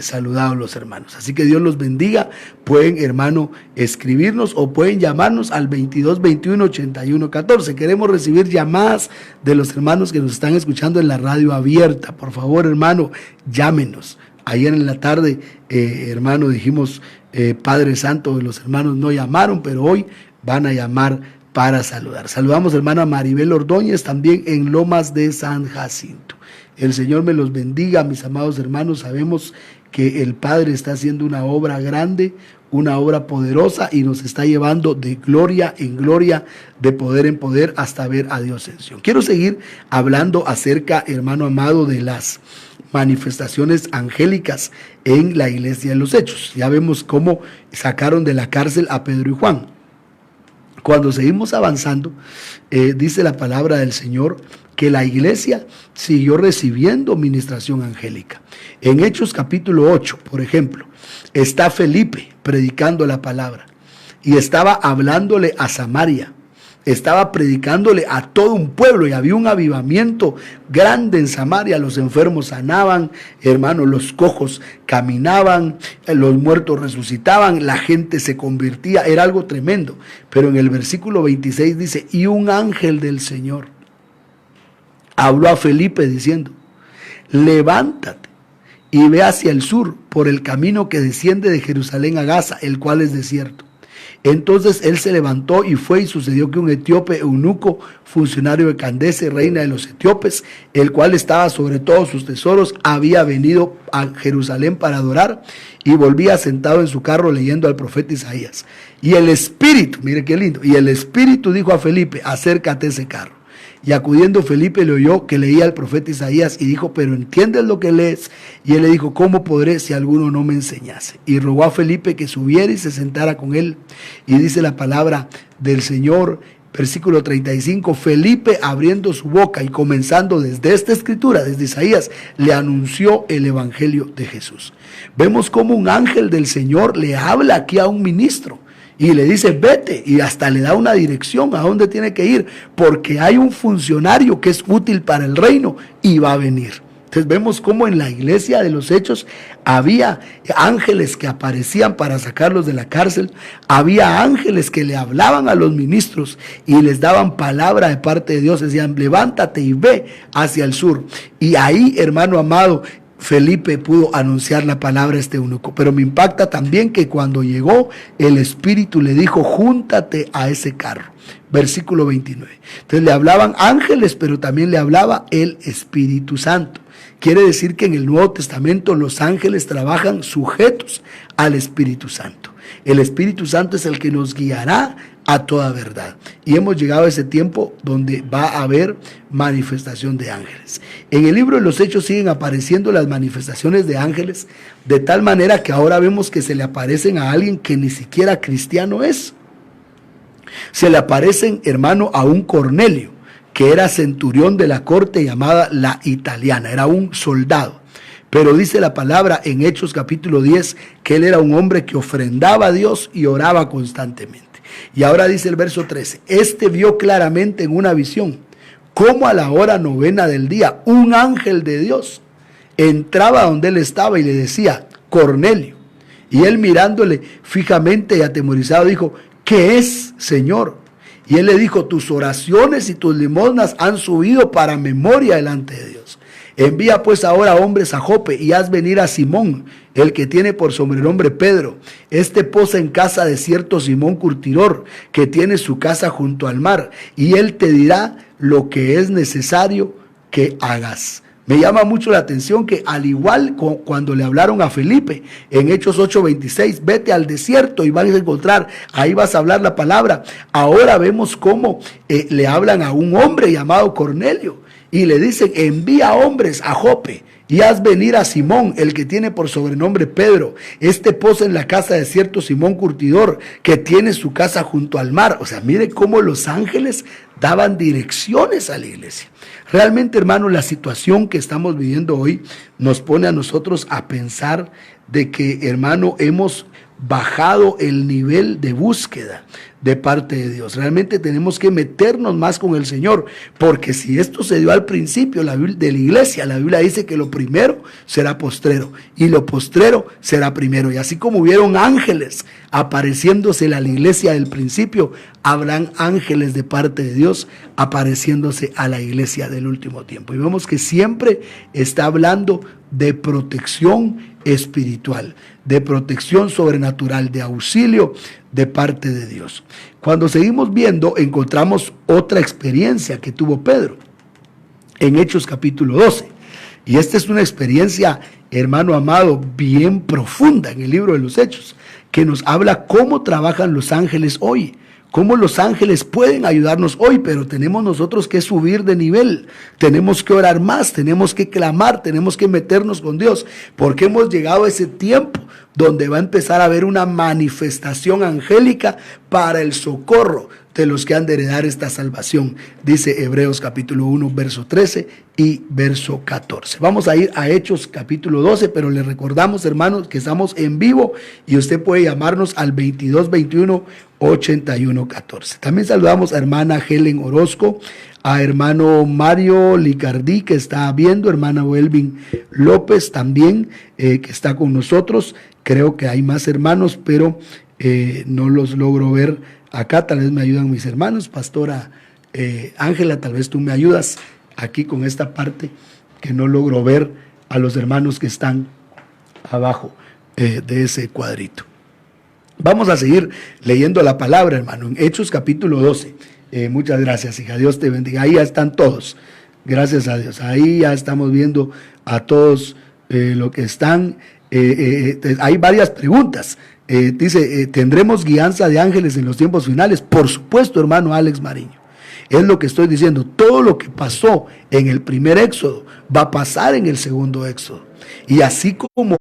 saludado los hermanos. Así que Dios los bendiga. Pueden, hermano, escribirnos o pueden llamarnos al 2221-8114. Queremos recibir llamadas de los hermanos que nos están escuchando en la radio abierta. Por favor, hermano, llámenos. Ayer en la tarde, hermano, dijimos Padre Santo, los hermanos no llamaron, pero hoy van a llamar para saludar. Saludamos hermana Maribel Ordóñez también en Lomas de San Jacinto. El Señor me los bendiga, mis amados hermanos. Sabemos que el Padre está haciendo una obra grande, una obra poderosa, y nos está llevando de gloria en gloria, de poder en poder, hasta ver a Dios en Sion. Quiero seguir hablando acerca, hermano amado, de las manifestaciones angélicas en la iglesia de los Hechos. Ya vemos cómo sacaron de la cárcel a Pedro y Juan. Cuando seguimos avanzando, dice la palabra del Señor que la iglesia siguió recibiendo ministración angélica. En Hechos capítulo 8, por ejemplo, está Felipe predicando la palabra y estaba hablándole a Samaria, estaba predicándole a todo un pueblo, y había un avivamiento grande en Samaria. Los enfermos sanaban, hermanos, los cojos caminaban, los muertos resucitaban, la gente se convertía, era algo tremendo. Pero en el versículo 26 dice, y un ángel del Señor habló a Felipe diciendo, levántate y ve hacia el sur por el camino que desciende de Jerusalén a Gaza, el cual es desierto. Entonces él se levantó y fue, y sucedió que un etíope eunuco, funcionario de Candace, reina de los etíopes, el cual estaba sobre todos sus tesoros, había venido a Jerusalén para adorar, y volvía sentado en su carro leyendo al profeta Isaías. Y el Espíritu, mire qué lindo, y el Espíritu dijo a Felipe, acércate a ese carro. Y acudiendo Felipe le oyó que leía al profeta Isaías y dijo, pero ¿entiendes lo que lees? Y él le dijo, ¿cómo podré si alguno no me enseñase? Y rogó a Felipe que subiera y se sentara con él. Y dice la palabra del Señor, versículo 35, Felipe abriendo su boca y comenzando desde esta escritura, desde Isaías, le anunció el evangelio de Jesús. Vemos cómo un ángel del Señor le habla aquí a un ministro y le dice, vete, y hasta le da una dirección a dónde tiene que ir, porque hay un funcionario que es útil para el reino y va a venir. Entonces vemos cómo en la iglesia de los Hechos había ángeles que aparecían para sacarlos de la cárcel, había ángeles que le hablaban a los ministros y les daban palabra de parte de Dios, decían, levántate y ve hacia el sur. Y ahí, hermano amado, Felipe pudo anunciar la palabra a este eunuco. Pero me impacta también que cuando llegó, el Espíritu le dijo, júntate a ese carro. Versículo 29. Entonces le hablaban ángeles, pero también le hablaba el Espíritu Santo. Quiere decir que en el Nuevo Testamento los ángeles trabajan sujetos al Espíritu Santo. El Espíritu Santo es el que nos guiará a toda verdad. Y hemos llegado a ese tiempo donde va a haber manifestación de ángeles. En el libro de los Hechos siguen apareciendo las manifestaciones de ángeles, de tal manera que ahora vemos que se le aparecen a alguien que ni siquiera cristiano es. Se le aparecen, hermano, a un Cornelio, que era centurión de la corte llamada la Italiana, era un soldado. Pero dice la palabra en Hechos capítulo 10 que él era un hombre que ofrendaba a Dios y oraba constantemente. Y ahora dice el verso 13, este vio claramente en una visión cómo a la hora 9 del día un ángel de Dios entraba donde él estaba y le decía, Cornelio. Y él mirándole fijamente y atemorizado dijo, ¿qué es, Señor? Y él le dijo, tus oraciones y tus limosnas han subido para memoria delante de Dios. Envía pues ahora hombres a Jope y haz venir a Simón, el que tiene por sobrenombre Pedro. Este posa en casa de cierto Simón Curtidor, que tiene su casa junto al mar, y él te dirá lo que es necesario que hagas. Me llama mucho la atención que al igual cuando le hablaron a Felipe en Hechos 8:26, vete al desierto y vas a encontrar, ahí vas a hablar la palabra. Ahora vemos cómo le hablan a un hombre llamado Cornelio. y le dicen: envía hombres a Jope y haz venir a Simón, el que tiene por sobrenombre Pedro. Este posa en la casa de cierto Simón curtidor, que tiene su casa junto al mar. O sea, mire cómo los ángeles daban direcciones a la iglesia. Realmente, hermano, la situación que estamos viviendo hoy nos pone a nosotros a pensar de que, hermano, hemos bajado el nivel de búsqueda de parte de Dios. Realmente tenemos que meternos más con el Señor, porque si esto se dio al principio de la iglesia, la Biblia dice que lo primero será postrero y lo postrero será primero. Y así como hubieron ángeles apareciéndose a la iglesia del principio, habrán ángeles de parte de Dios apareciéndose a la iglesia del último tiempo. Y vemos que siempre está hablando de protección espiritual, de protección sobrenatural, de auxilio de parte de Dios. Cuando seguimos viendo, encontramos otra experiencia que tuvo Pedro en Hechos capítulo 12. Y esta es una experiencia, hermano amado, bien profunda en el libro de los Hechos, que nos habla cómo trabajan los ángeles hoy, cómo los ángeles pueden ayudarnos hoy, pero tenemos nosotros que subir de nivel, tenemos que orar más, tenemos que clamar, tenemos que meternos con Dios, porque hemos llegado a ese tiempo donde va a empezar a haber una manifestación angélica para el socorro de los que han de heredar esta salvación, dice Hebreos capítulo 1, verso 13 y verso 14. Vamos a ir a Hechos capítulo 12, pero les recordamos, hermanos, que estamos en vivo y usted puede llamarnos al 2221-8114. También saludamos a hermana Helen Orozco, a hermano Mario Licardí, que está viendo, hermana Welvin López también, que está con nosotros. Creo que hay más hermanos, pero no los logro ver acá. Tal vez me ayudan mis hermanos. Pastora Ángela, tal vez tú me ayudas aquí con esta parte que no logro ver a los hermanos que están abajo de ese cuadrito. Vamos a seguir leyendo la palabra, hermano, en Hechos capítulo 12. Muchas gracias, hija. Dios te bendiga. Ahí ya están todos. Gracias a Dios. Ahí ya estamos viendo a todos lo que están. Hay varias preguntas. Dice, ¿tendremos guianza de ángeles en los tiempos finales? Por supuesto, hermano Alex Mariño. Es lo que estoy diciendo. Todo lo que pasó en el primer éxodo va a pasar en el segundo éxodo. Y así como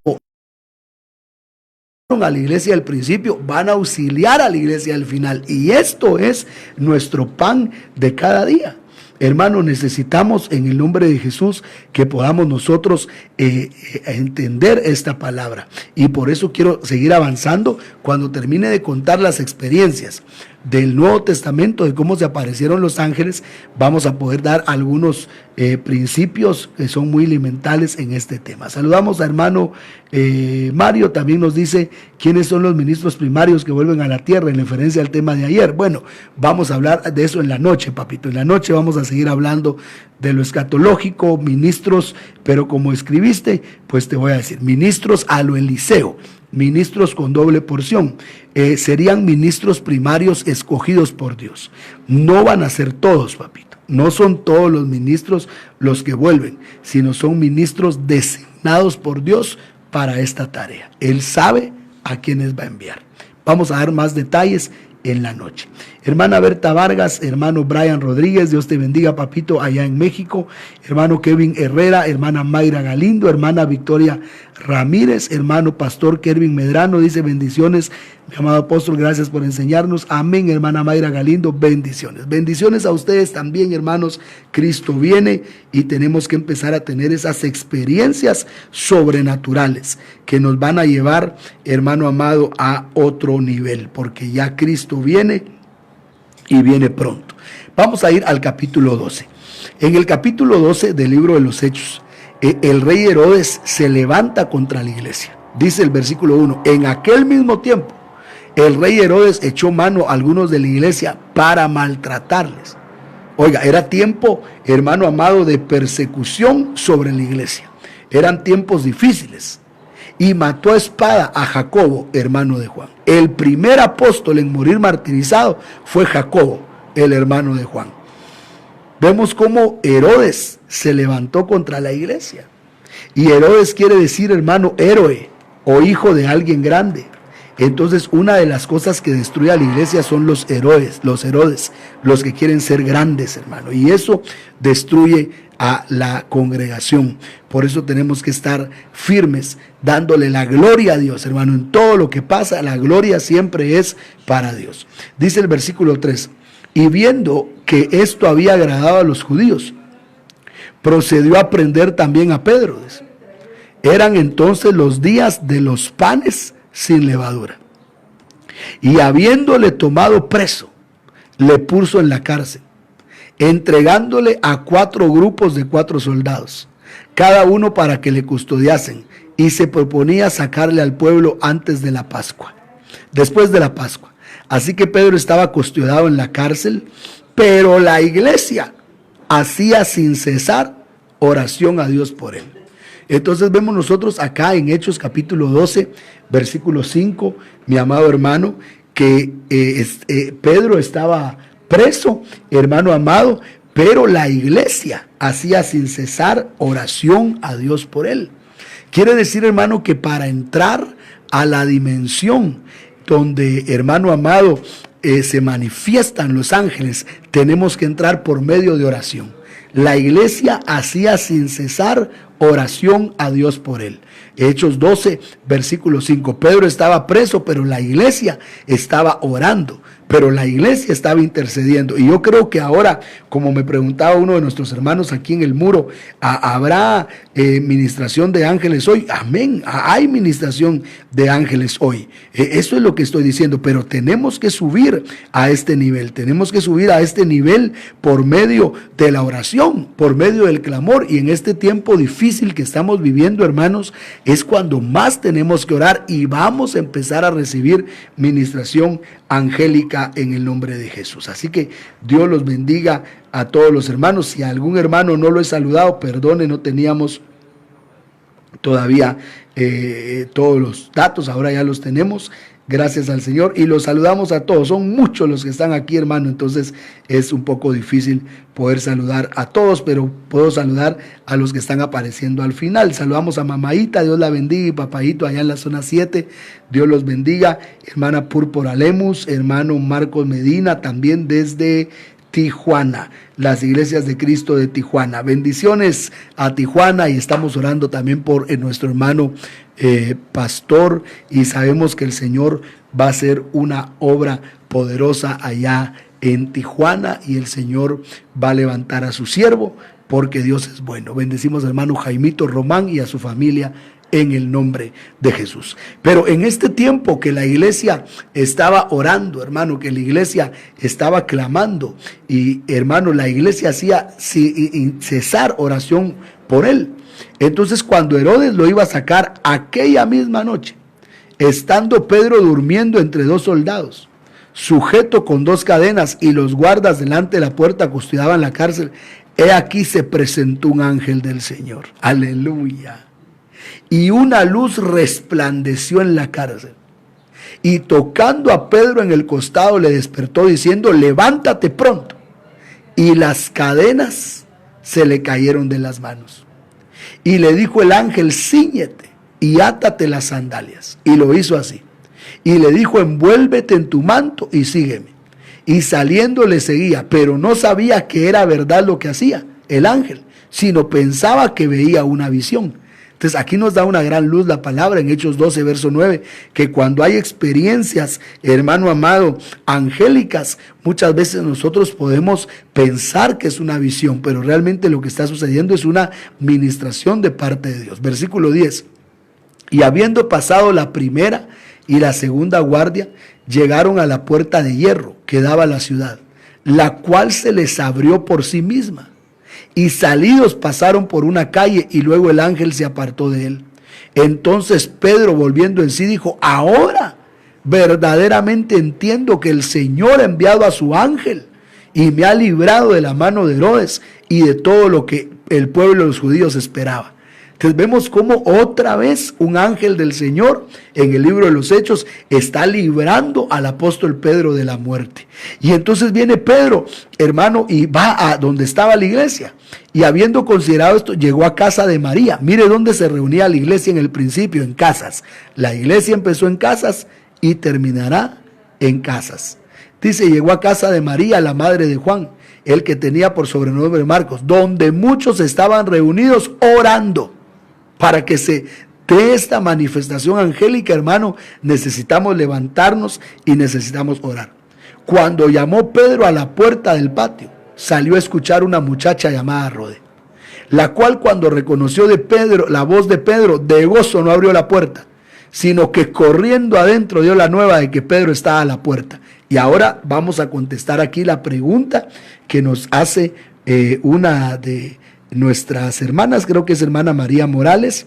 a la iglesia del principio, van a auxiliar a la iglesia del final. Y esto es nuestro pan de cada día. Hermano, necesitamos en el nombre de Jesús que podamos nosotros entender esta palabra. Y por eso quiero seguir avanzando. Cuando termine de contar las experiencias del Nuevo Testamento, de cómo se aparecieron los ángeles, vamos a poder dar algunos principios que son muy elementales en este tema. Saludamos a hermano Mario, también nos dice quiénes son los ministros primarios que vuelven a la tierra en referencia al tema de ayer. Bueno, vamos a hablar de eso en la noche, papito. En la noche vamos a seguir hablando de lo escatológico, ministros, pero como escribiste, pues te voy a decir, ministros a lo Eliseo, ministros con doble porción, serían ministros primarios escogidos por Dios. No van a ser todos, papito, no son todos los ministros los que vuelven, sino son ministros designados por Dios para esta tarea. Él sabe a quiénes va a enviar. Vamos a dar más detalles en la noche. Hermana Berta Vargas, hermano Brian Rodríguez, Dios te bendiga, papito, allá en México. Hermano Kevin Herrera, hermana Mayra Galindo, hermana Victoria Ramírez, hermano Pastor Kervin Medrano, dice bendiciones, mi amado apóstol, gracias por enseñarnos. Amén, hermana Mayra Galindo, bendiciones. Bendiciones a ustedes también, hermanos. Cristo viene y tenemos que empezar a tener esas experiencias sobrenaturales que nos van a llevar, hermano amado, a otro nivel, porque ya Cristo viene y viene pronto. Vamos a ir al capítulo 12. En el capítulo 12 del libro de los Hechos, el rey Herodes se levanta contra la iglesia. Dice el versículo 1, en aquel mismo tiempo, el rey Herodes echó mano a algunos de la iglesia para maltratarles. Oiga, era tiempo, hermano amado, de persecución sobre la iglesia. Eran tiempos difíciles. Y mató a espada a Jacobo, hermano de Juan. El primer apóstol en morir martirizado fue Jacobo, el hermano de Juan. Vemos cómo Herodes se levantó contra la iglesia. Y Herodes quiere decir, hermano, héroe o hijo de alguien grande. Entonces, una de las cosas que destruye a la iglesia son los Herodes, los que quieren ser grandes, hermano. Y eso destruye a la congregación. Por eso tenemos que estar firmes, dándole la gloria a Dios, hermano. En todo lo que pasa, la gloria siempre es para Dios. Dice el versículo 3, y viendo que esto había agradado a los judíos, procedió a prender también a Pedro. Eran entonces los días de los panes sin levadura. Y habiéndole tomado preso, le puso en la cárcel, entregándole a 4 grupos de 4 soldados, cada uno para que le custodiasen, y se proponía sacarle al pueblo antes de la Pascua, después de la Pascua. Así que Pedro estaba custodiado en la cárcel, pero la iglesia hacía sin cesar oración a Dios por él. Entonces vemos nosotros acá en Hechos capítulo 12, versículo 5, mi amado hermano, que Pedro estaba preso, hermano amado, pero la iglesia hacía sin cesar oración a Dios por él. Quiere decir, hermano, que para entrar a la dimensión donde, hermano amado, se manifiestan los ángeles, tenemos que entrar por medio de oración. La iglesia hacía sin cesar oración a Dios por él. Hechos 12, versículo 5. Pedro estaba preso, pero la iglesia estaba orando, pero la iglesia estaba intercediendo. Y yo creo que ahora, como me preguntaba uno de nuestros hermanos aquí en el muro, ¿habrá ministración de ángeles hoy? Amén, hay ministración de ángeles hoy. Eso es lo que estoy diciendo, pero tenemos que subir a este nivel. Tenemos que subir a este nivel por medio de la oración, por medio del clamor. Y en este tiempo difícil que estamos viviendo, hermanos, es cuando más tenemos que orar y vamos a empezar a recibir ministración angélica en el nombre de Jesús. Así que Dios los bendiga a todos los hermanos. Si a algún hermano no lo he saludado, perdone, no teníamos todavía todos los datos, ahora ya los tenemos. Gracias al Señor y los saludamos a todos. Son muchos los que están aquí, hermano, entonces es un poco difícil poder saludar a todos, pero puedo saludar a los que están apareciendo al final. Saludamos a Mamaita, Dios la bendiga, y Papayito allá en la zona 7, Dios los bendiga. Hermana Púrpura Lemus, hermano Marcos Medina, también desde Tijuana, las iglesias de Cristo de Tijuana. Bendiciones a Tijuana, y estamos orando también por nuestro hermano pastor, y sabemos que el Señor va a hacer una obra poderosa allá en Tijuana, y el Señor va a levantar a su siervo, porque Dios es bueno. Bendecimos al hermano Jaimito Román y a su familia en el nombre de Jesús. Pero en este tiempo que la iglesia estaba orando, hermano, que la iglesia estaba clamando, y hermano, la iglesia hacía sin cesar oración por él. Entonces, cuando Herodes lo iba a sacar aquella misma noche, estando Pedro durmiendo entre 2 soldados, sujeto con 2 cadenas, y los guardas delante de la puerta custodiaban la cárcel, he aquí se presentó un ángel del Señor. Aleluya. Y una luz resplandeció en la cárcel, y tocando a Pedro en el costado le despertó diciendo, levántate pronto. Y las cadenas se le cayeron de las manos. Y le dijo el ángel, cíñete y átate las sandalias. Y lo hizo así. Y le dijo, envuélvete en tu manto y sígueme. Y saliendo le seguía, pero no sabía que era verdad lo que hacía el ángel, sino pensaba que veía una visión. Entonces aquí nos da una gran luz la palabra en Hechos 12, verso 9, que cuando hay experiencias, hermano amado, angélicas, muchas veces nosotros podemos pensar que es una visión, pero realmente lo que está sucediendo es una ministración de parte de Dios. Versículo 10, y habiendo pasado la primera y la segunda guardia, llegaron a la puerta de hierro que daba a la ciudad, la cual se les abrió por sí misma. Y salidos pasaron por una calle, y luego el ángel se apartó de él. Entonces Pedro, volviendo en sí, dijo, ahora verdaderamente entiendo que el Señor ha enviado a su ángel y me ha librado de la mano de Herodes y de todo lo que el pueblo de los judíos esperaba. Entonces vemos cómo otra vez un ángel del Señor en el libro de los Hechos está librando al apóstol Pedro de la muerte. Y entonces viene Pedro, hermano, y va a donde estaba la iglesia. Y habiendo considerado esto, llegó a casa de María. Mire dónde se reunía la iglesia en el principio, en casas. La iglesia empezó en casas y terminará en casas. Dice, llegó a casa de María, la madre de Juan, el que tenía por sobrenombre Marcos, donde muchos estaban reunidos orando. Para que se dé esta manifestación angélica, hermano, necesitamos levantarnos y necesitamos orar. Cuando llamó Pedro a la puerta del patio, salió a escuchar una muchacha llamada Rode, la cual cuando reconoció de Pedro, la voz de Pedro, de gozo no abrió la puerta, sino que corriendo adentro dio la nueva de que Pedro estaba a la puerta. Y ahora vamos a contestar aquí la pregunta que nos hace una de nuestras hermanas, creo que es hermana María Morales,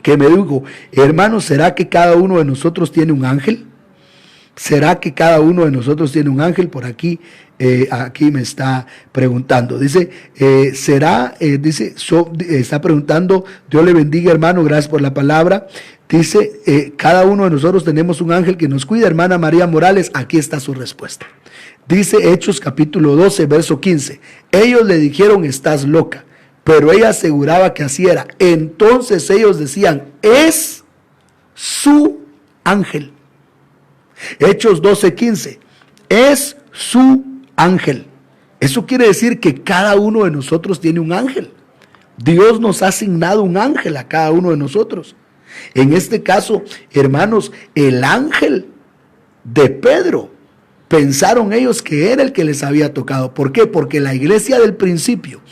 que me dijo: hermano, ¿será que cada uno de nosotros tiene un ángel? ¿Será que cada uno de nosotros tiene un ángel? Por aquí, aquí me está preguntando. Dice, está preguntando, Dios le bendiga, hermano, gracias por la palabra. Dice, cada uno de nosotros tenemos un ángel que nos cuida. Hermana María Morales, aquí está su respuesta. Dice Hechos capítulo 12, verso 15. Ellos le dijeron: estás loca. Pero ella aseguraba que así era. Entonces ellos decían: es su ángel. Hechos 12:15, es su ángel. Eso quiere decir que cada uno de nosotros tiene un ángel. Dios nos ha asignado un ángel a cada uno de nosotros. En este caso, hermanos, el ángel de Pedro, pensaron ellos que era el que les había tocado. ¿Por qué? Porque la iglesia del principio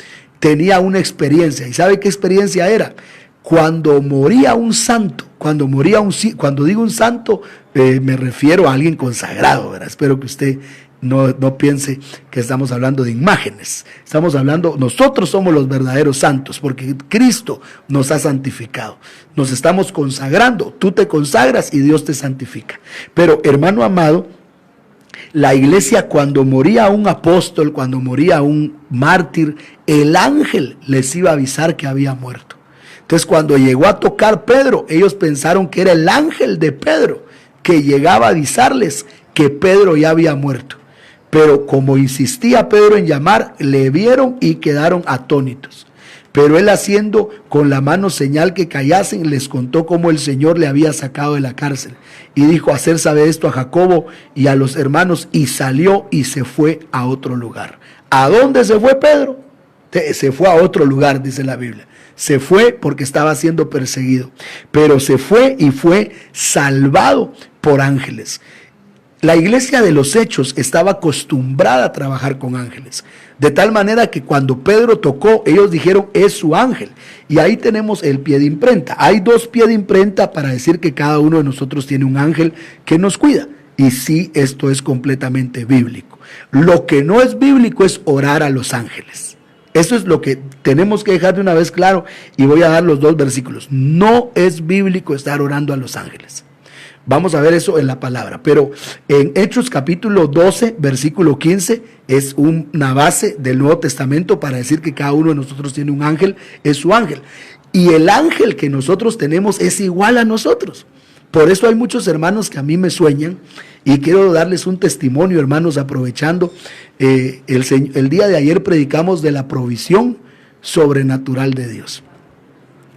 tenía una experiencia. ¿Y sabe qué experiencia era? Cuando moría un santo, cuando digo un santo, me refiero a alguien consagrado, ¿verdad? Espero que usted no piense que estamos hablando de imágenes. Estamos hablando, nosotros somos los verdaderos santos, porque Cristo nos ha santificado. Nos estamos consagrando, tú te consagras y Dios te santifica. Pero, hermano amado, la iglesia, cuando moría un apóstol, cuando moría un mártir, el ángel les iba a avisar que había muerto. Entonces, cuando llegó a tocar Pedro, ellos pensaron que era el ángel de Pedro que llegaba a avisarles que Pedro ya había muerto. Pero como insistía Pedro en llamar, le vieron y quedaron atónitos. Pero él, haciendo con la mano señal que callasen, les contó cómo el Señor le había sacado de la cárcel. Y dijo: hacer saber esto a Jacobo y a los hermanos. Y salió y se fue a otro lugar. ¿A dónde se fue Pedro? Se fue a otro lugar, dice la Biblia. Se fue porque estaba siendo perseguido, pero se fue y fue salvado por ángeles. La iglesia de los Hechos estaba acostumbrada a trabajar con ángeles, de tal manera que cuando Pedro tocó, ellos dijeron: es su ángel. Y ahí tenemos el pie de imprenta. Hay dos pies de imprenta para decir que cada uno de nosotros tiene un ángel que nos cuida. Y sí, esto es completamente bíblico. Lo que no es bíblico es orar a los ángeles. Eso es lo que tenemos que dejar de una vez claro, y voy a dar los dos versículos. No es bíblico estar orando a los ángeles. Vamos a ver eso en la palabra. Pero en Hechos capítulo 12, versículo 15, es una base del Nuevo Testamento para decir que cada uno de nosotros tiene un ángel, es su ángel. Y el ángel que nosotros tenemos es igual a nosotros. Por eso hay muchos hermanos que a mí me sueñan, y quiero darles un testimonio, hermanos, aprovechando. El día de ayer predicamos de la provisión sobrenatural de Dios.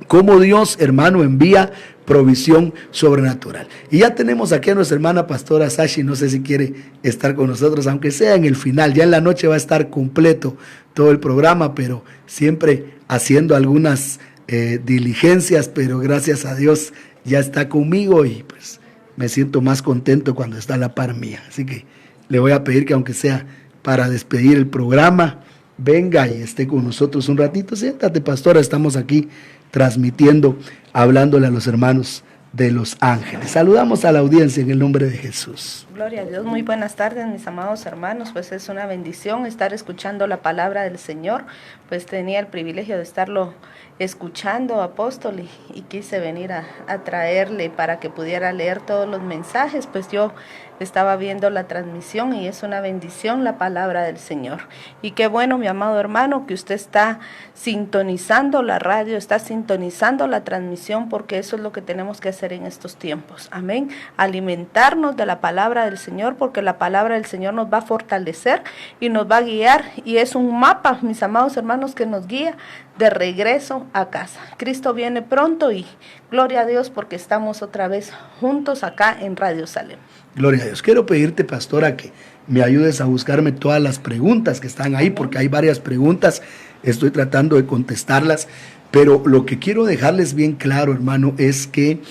Cómo Dios, hermano, envía provisión sobrenatural. Y ya tenemos aquí a nuestra hermana pastora Sashi, no sé si quiere estar con nosotros, aunque sea en el final. Ya en la noche va a estar completo todo el programa, pero siempre haciendo algunas diligencias, pero gracias a Dios ya está conmigo, y pues me siento más contento cuando está a la par mía. Así que le voy a pedir que, aunque sea para despedir el programa, venga y esté con nosotros un ratito. Siéntate, pastora, estamos aquí transmitiendo, hablándole a los hermanos de los ángeles. Saludamos a la audiencia en el nombre de Jesús. Gloria a Dios, muy buenas tardes, mis amados hermanos. Pues es una bendición estar escuchando la palabra del Señor. Pues tenía el privilegio de estarlo escuchando, apóstol, y quise venir a traerle para que pudiera leer todos los mensajes. Pues yo estaba viendo la transmisión y es una bendición la palabra del Señor. Y qué bueno, mi amado hermano, que usted está sintonizando la radio, está sintonizando la transmisión, porque eso es lo que tenemos que hacer en estos tiempos. Amén. Alimentarnos de la palabra del Señor, porque la palabra del Señor nos va a fortalecer y nos va a guiar, y es un mapa, mis amados hermanos, que nos guía de regreso a casa. Cristo viene pronto, y gloria a Dios porque estamos otra vez juntos acá en Radio Salem. Gloria a Dios. Quiero pedirte, pastora, que me ayudes a buscarme todas las preguntas que están ahí, porque hay varias preguntas, estoy tratando de contestarlas, pero lo que quiero dejarles bien claro, hermano, es que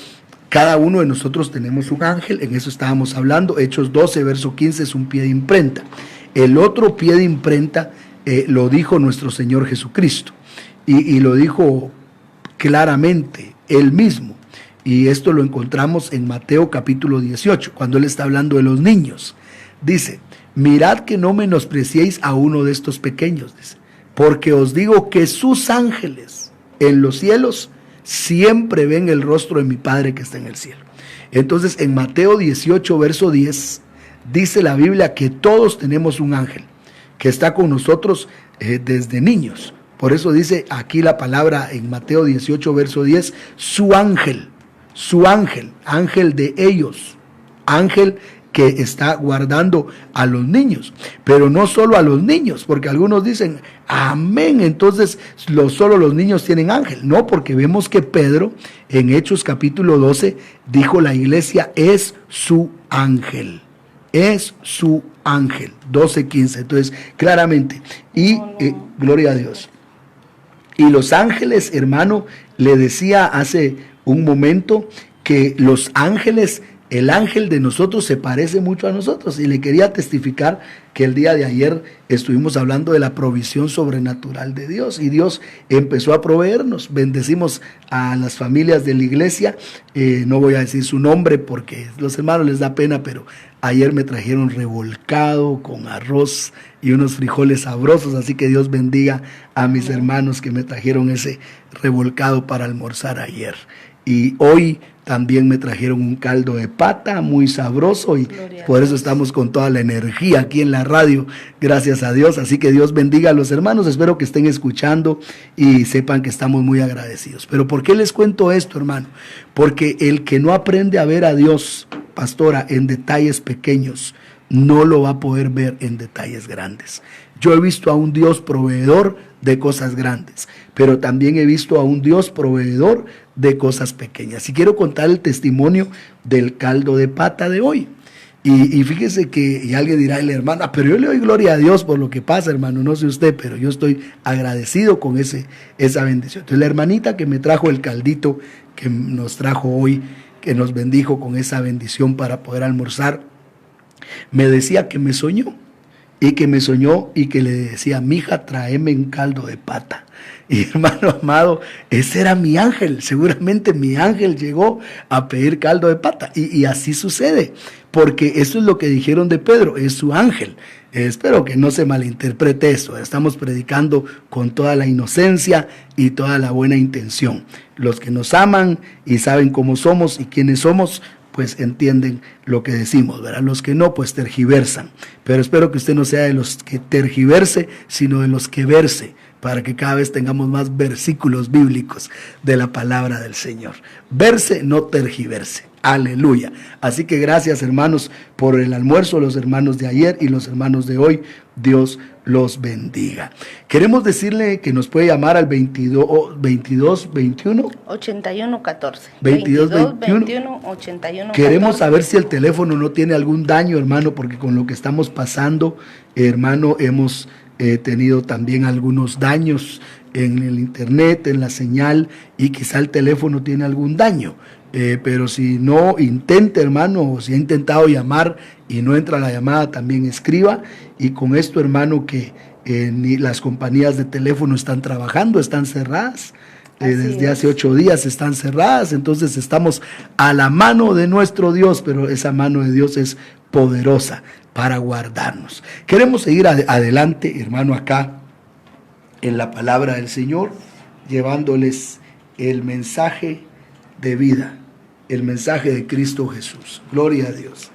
cada uno de nosotros tenemos un ángel, en eso estábamos hablando. Hechos 12, verso 15 es un pie de imprenta. El otro pie de imprenta lo dijo nuestro Señor Jesucristo, y lo dijo claramente Él mismo, y esto lo encontramos en Mateo capítulo 18, cuando Él está hablando de los niños. Dice, mirad que no menospreciéis a uno de estos pequeños, dice, porque os digo que sus ángeles en los cielos siempre ven el rostro de mi Padre que está en el cielo. Entonces, en Mateo 18, verso 10, dice la Biblia que todos tenemos un ángel que está con nosotros desde niños. Por eso dice aquí la palabra en Mateo 18, verso 10, su ángel, ángel de ellos, ángel que está guardando a los niños, pero no solo a los niños, porque algunos dicen, amén, entonces solo los niños tienen ángel. No, porque vemos que Pedro en Hechos capítulo 12 dijo, la iglesia es su ángel, 12:15, entonces claramente, y gloria a Dios. Y los ángeles, hermano, le decía hace un momento que los ángeles, el ángel de nosotros se parece mucho a nosotros, y le quería testificar que el día de ayer estuvimos hablando de la provisión sobrenatural de Dios, y Dios empezó a proveernos. Bendecimos a las familias de la iglesia, no voy a decir su nombre porque a los hermanos les da pena, pero ayer me trajeron revolcado con arroz y unos frijoles sabrosos, así que Dios bendiga a mis hermanos que me trajeron ese revolcado para almorzar ayer. Y hoy también me trajeron un caldo de pata muy sabroso, y por eso estamos con toda la energía aquí en la radio, gracias a Dios. Así que Dios bendiga a los hermanos, espero que estén escuchando y sepan que estamos muy agradecidos. Pero ¿por qué les cuento esto, hermano? Porque el que no aprende a ver a Dios, pastora, en detalles pequeños, no lo va a poder ver en detalles grandes. Yo he visto a un Dios proveedor de cosas grandes, pero también he visto a un Dios proveedor de cosas pequeñas. Y quiero contar el testimonio del caldo de pata de hoy. Y fíjese que, y alguien dirá, el hermano, pero yo le doy gloria a Dios por lo que pasa, hermano, no sé usted, pero yo estoy agradecido con esa bendición. Entonces la hermanita que me trajo el caldito, que nos trajo hoy, que nos bendijo con esa bendición para poder almorzar, me decía que me soñó, y que le decía, mija, tráeme un caldo de pata. Y hermano amado, ese era mi ángel, seguramente mi ángel llegó a pedir caldo de pata, y así sucede, porque eso es lo que dijeron de Pedro, es su ángel. Espero que no se malinterprete eso, estamos predicando con toda la inocencia y toda la buena intención. Los que nos aman y saben cómo somos y quiénes somos, pues entienden lo que decimos, ¿verdad? Los que no, pues tergiversan. Pero espero que usted no sea de los que tergiverse, sino de los que verse, para que cada vez tengamos más versículos bíblicos de la palabra del Señor. Verse, no tergiverse. Aleluya. Así que gracias, hermanos, por el almuerzo, los hermanos de ayer y los hermanos de hoy. Dios los bendiga. Queremos decirle que nos puede llamar al 22 21 81 14 22 21 81 Queremos 14. saber si el teléfono no tiene algún daño, hermano, porque con lo que estamos pasando, hermano, hemos tenido también algunos daños en el internet, en la señal, y quizá el teléfono tiene algún daño. Pero si no, intente, hermano, o si ha intentado llamar y no entra la llamada, también escriba. Y con esto, hermano, que ni las compañías de teléfono están trabajando, están cerradas. Desde hace 8 días están cerradas, entonces estamos a la mano de nuestro Dios, pero esa mano de Dios es poderosa para guardarnos. Queremos seguir adelante, hermano, acá en la palabra del Señor, llevándoles el mensaje de vida, el mensaje de Cristo Jesús. Gloria a Dios.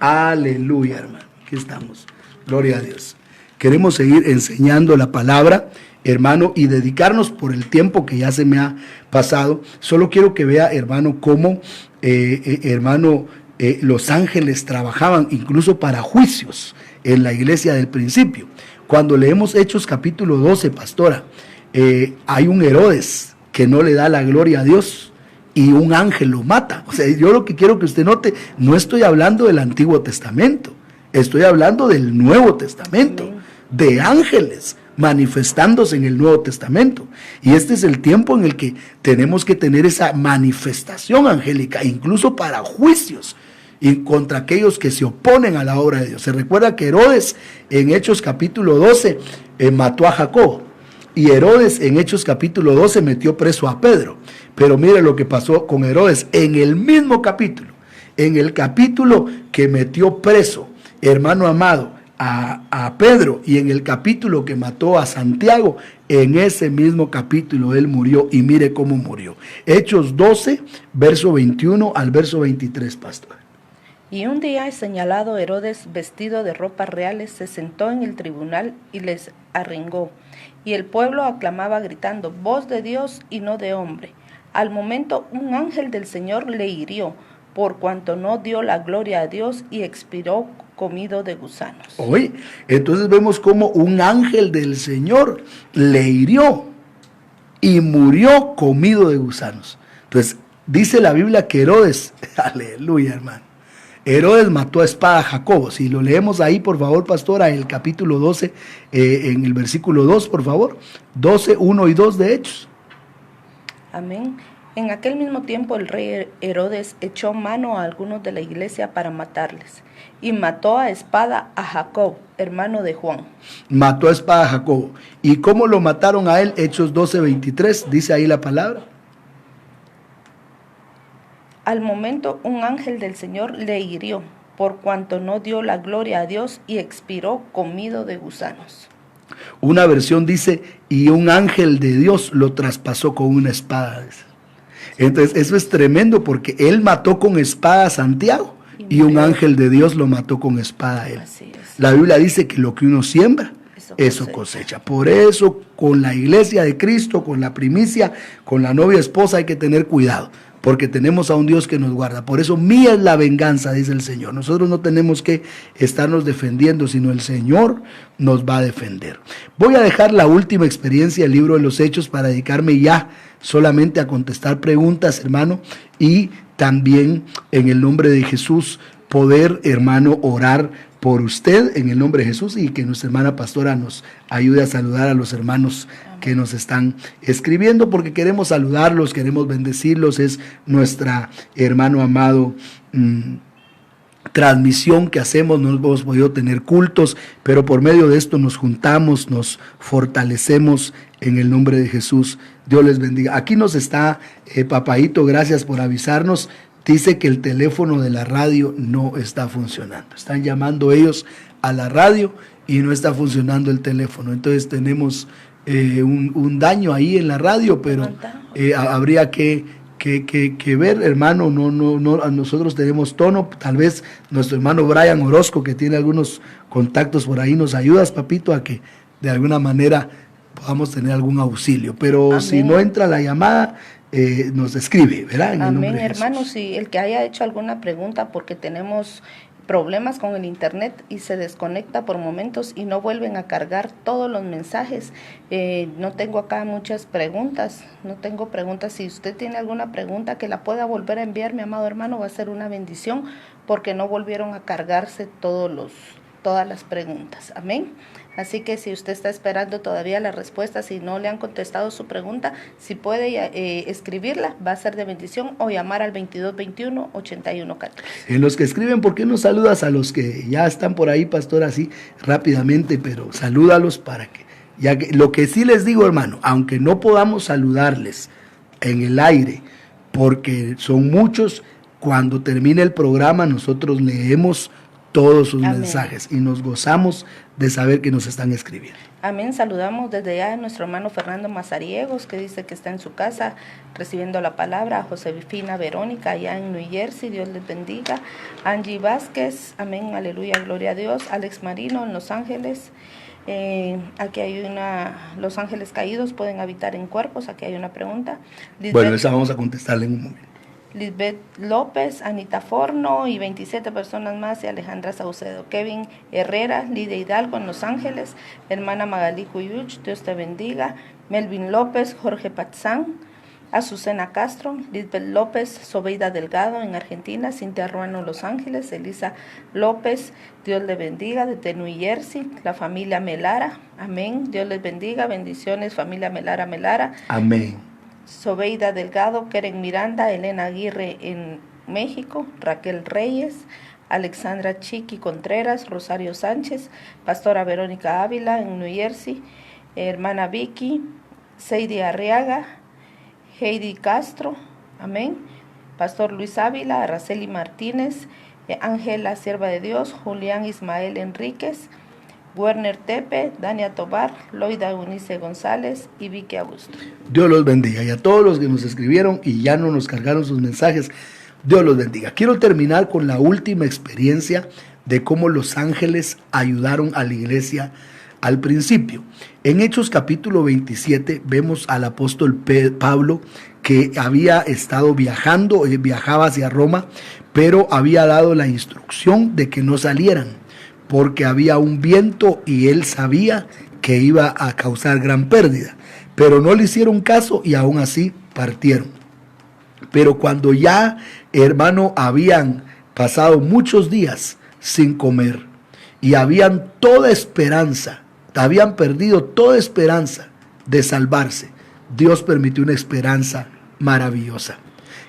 Aleluya, hermano. Aquí estamos. Gloria a Dios. Queremos seguir enseñando la palabra, hermano, y dedicarnos por el tiempo que ya se me ha pasado. Solo quiero que vea, hermano, cómo, los ángeles trabajaban incluso para juicios en la iglesia del principio. Cuando leemos Hechos capítulo 12, pastora, hay un Herodes que no le da la gloria a Dios, y un ángel lo mata. O sea, yo lo que quiero que usted note, no estoy hablando del Antiguo Testamento, Estoy hablando del Nuevo Testamento, de ángeles manifestándose en el Nuevo Testamento. Y este es el tiempo en el que tenemos que tener esa manifestación angélica, incluso para juicios y contra aquellos que se oponen a la obra de Dios. Se recuerda que Herodes en Hechos capítulo 12 mató a Jacobo, y Herodes en Hechos capítulo 12 metió preso a Pedro. Pero mire lo que pasó con Herodes en el mismo capítulo, en el capítulo que metió preso, hermano amado, a Pedro, y en el capítulo que mató a Santiago, en ese mismo capítulo él murió, y mire cómo murió. Hechos 12, verso 21 al verso 23, pastor. Y un día señalado, Herodes, vestido de ropas reales, se sentó en el tribunal y les arengó. Y el pueblo aclamaba gritando, voz de Dios y no de hombre. Al momento un ángel del Señor le hirió, por cuanto no dio la gloria a Dios, y expiró comido de gusanos. Oye, entonces vemos cómo un ángel del Señor le hirió y murió comido de gusanos. Entonces dice la Biblia que Herodes, aleluya hermano, Herodes mató a espada a Jacobo. Si lo leemos ahí, por favor, pastora, el capítulo 12, en el versículo 2, por favor. 12, 1 y 2 de Hechos. Amén. En aquel mismo tiempo el rey Herodes echó mano a algunos de la iglesia para matarles, y mató a espada a Jacob, hermano de Juan. Mató a espada a Jacobo. ¿Y cómo lo mataron a él? Hechos 12, 23, dice ahí la palabra. Al momento un ángel del Señor le hirió, por cuanto no dio la gloria a Dios, y expiró comido de gusanos. Una versión dice, y un ángel de Dios lo traspasó con una espada. Entonces eso es tremendo, porque él mató con espada a Santiago, y un ángel de Dios lo mató con espada a él. Así es. La Biblia dice que lo que uno siembra, eso cosecha. Por eso, con la iglesia de Cristo, con la primicia, con la novia esposa, hay que tener cuidado, porque tenemos a un Dios que nos guarda. Por eso mía es la venganza, dice el Señor. Nosotros no tenemos que estarnos defendiendo, sino el Señor nos va a defender. Voy a dejar la última experiencia del libro de los Hechos para dedicarme ya solamente a contestar preguntas, hermano, y también en el nombre de Jesús poder, hermano, orar por usted en el nombre de Jesús, y que nuestra hermana pastora nos ayude a saludar a los hermanos que nos están escribiendo, porque queremos saludarlos, queremos bendecirlos. Es nuestra, hermano amado, transmisión que hacemos. No hemos podido tener cultos, pero por medio de esto nos juntamos, nos fortalecemos en el nombre de Jesús. Dios les bendiga. Aquí nos está Papaito, gracias por avisarnos. Dice que el teléfono de la radio no está funcionando. Están llamando ellos a la radio y no está funcionando el teléfono. Entonces tenemos un daño ahí en la radio, pero habría que ver, hermano. No, nosotros tenemos tono. Tal vez nuestro hermano Brian Orozco, que tiene algunos contactos por ahí, nos ayudas, papito, a que de alguna manera podamos tener algún auxilio. Pero amén, si no entra la llamada, nos escribe, ¿verdad? En amén, hermanos. Si el que haya hecho alguna pregunta, porque tenemos problemas con el internet y se desconecta por momentos y no vuelven a cargar todos los mensajes. No tengo acá muchas preguntas, no tengo preguntas. Si usted tiene alguna pregunta que la pueda volver a enviar, mi amado hermano, va a ser una bendición, porque no volvieron a cargarse todas las preguntas. Amén. Así que si usted está esperando todavía la respuesta, si no le han contestado su pregunta, si puede escribirla, va a ser de bendición, o llamar al 2221-8114. En los que escriben, ¿por qué no saludas a los que ya están por ahí, pastor, así rápidamente? Pero salúdalos para que, ya que lo que sí les digo, hermano, aunque no podamos saludarles en el aire, porque son muchos, cuando termine el programa nosotros leemos todos sus amén, mensajes, y nos gozamos de saber que nos están escribiendo. Amén. Saludamos desde ya a nuestro hermano Fernando Mazariegos, que dice que está en su casa recibiendo la palabra. A Josefina Verónica, allá en New Jersey, Dios les bendiga. Angie Vázquez, amén, aleluya, gloria a Dios. Alex Marino en Los Ángeles. Aquí hay Los ángeles caídos pueden habitar en cuerpos. Aquí hay una pregunta. Bueno, esa vamos a contestarle en un momento. Lisbeth López, Anita Forno y 27 personas más, y Alejandra Saucedo. Kevin Herrera, Lidia Hidalgo en Los Ángeles, hermana Magalí Cuyuch, Dios te bendiga. Melvin López, Jorge Patzán, Azucena Castro, Lisbeth López, Sobeida Delgado en Argentina, Cintia Ruano Los Ángeles, Elisa López, Dios le bendiga, de New Jersey, la familia Melara, amén, Dios les bendiga, bendiciones familia Melara, Amén. Sobeida Delgado, Keren Miranda, Elena Aguirre en México, Raquel Reyes, Alexandra Chiqui Contreras, Rosario Sánchez, Pastora Verónica Ávila en New Jersey, hermana Vicky, Seidi Arriaga, Heidi Castro, amén, Pastor Luis Ávila, Araceli Martínez, Ángela Sierva de Dios, Julián Ismael Enríquez, Werner Tepe, Dania Tobar, Loida Eunice González y Vicky Augusto. Dios los bendiga. Y a todos los que nos escribieron y ya no nos cargaron sus mensajes, Dios los bendiga. Quiero terminar con la última experiencia de cómo los ángeles ayudaron a la iglesia al principio. En Hechos capítulo 27 vemos al apóstol Pablo que había estado viajaba hacia Roma, pero había dado la instrucción de que no salieran porque había un viento y él sabía que iba a causar gran pérdida, pero no le hicieron caso y aún así partieron. Pero cuando ya, hermano, habían pasado muchos días sin comer y habían toda esperanza, habían perdido toda esperanza de salvarse, Dios permitió una esperanza maravillosa.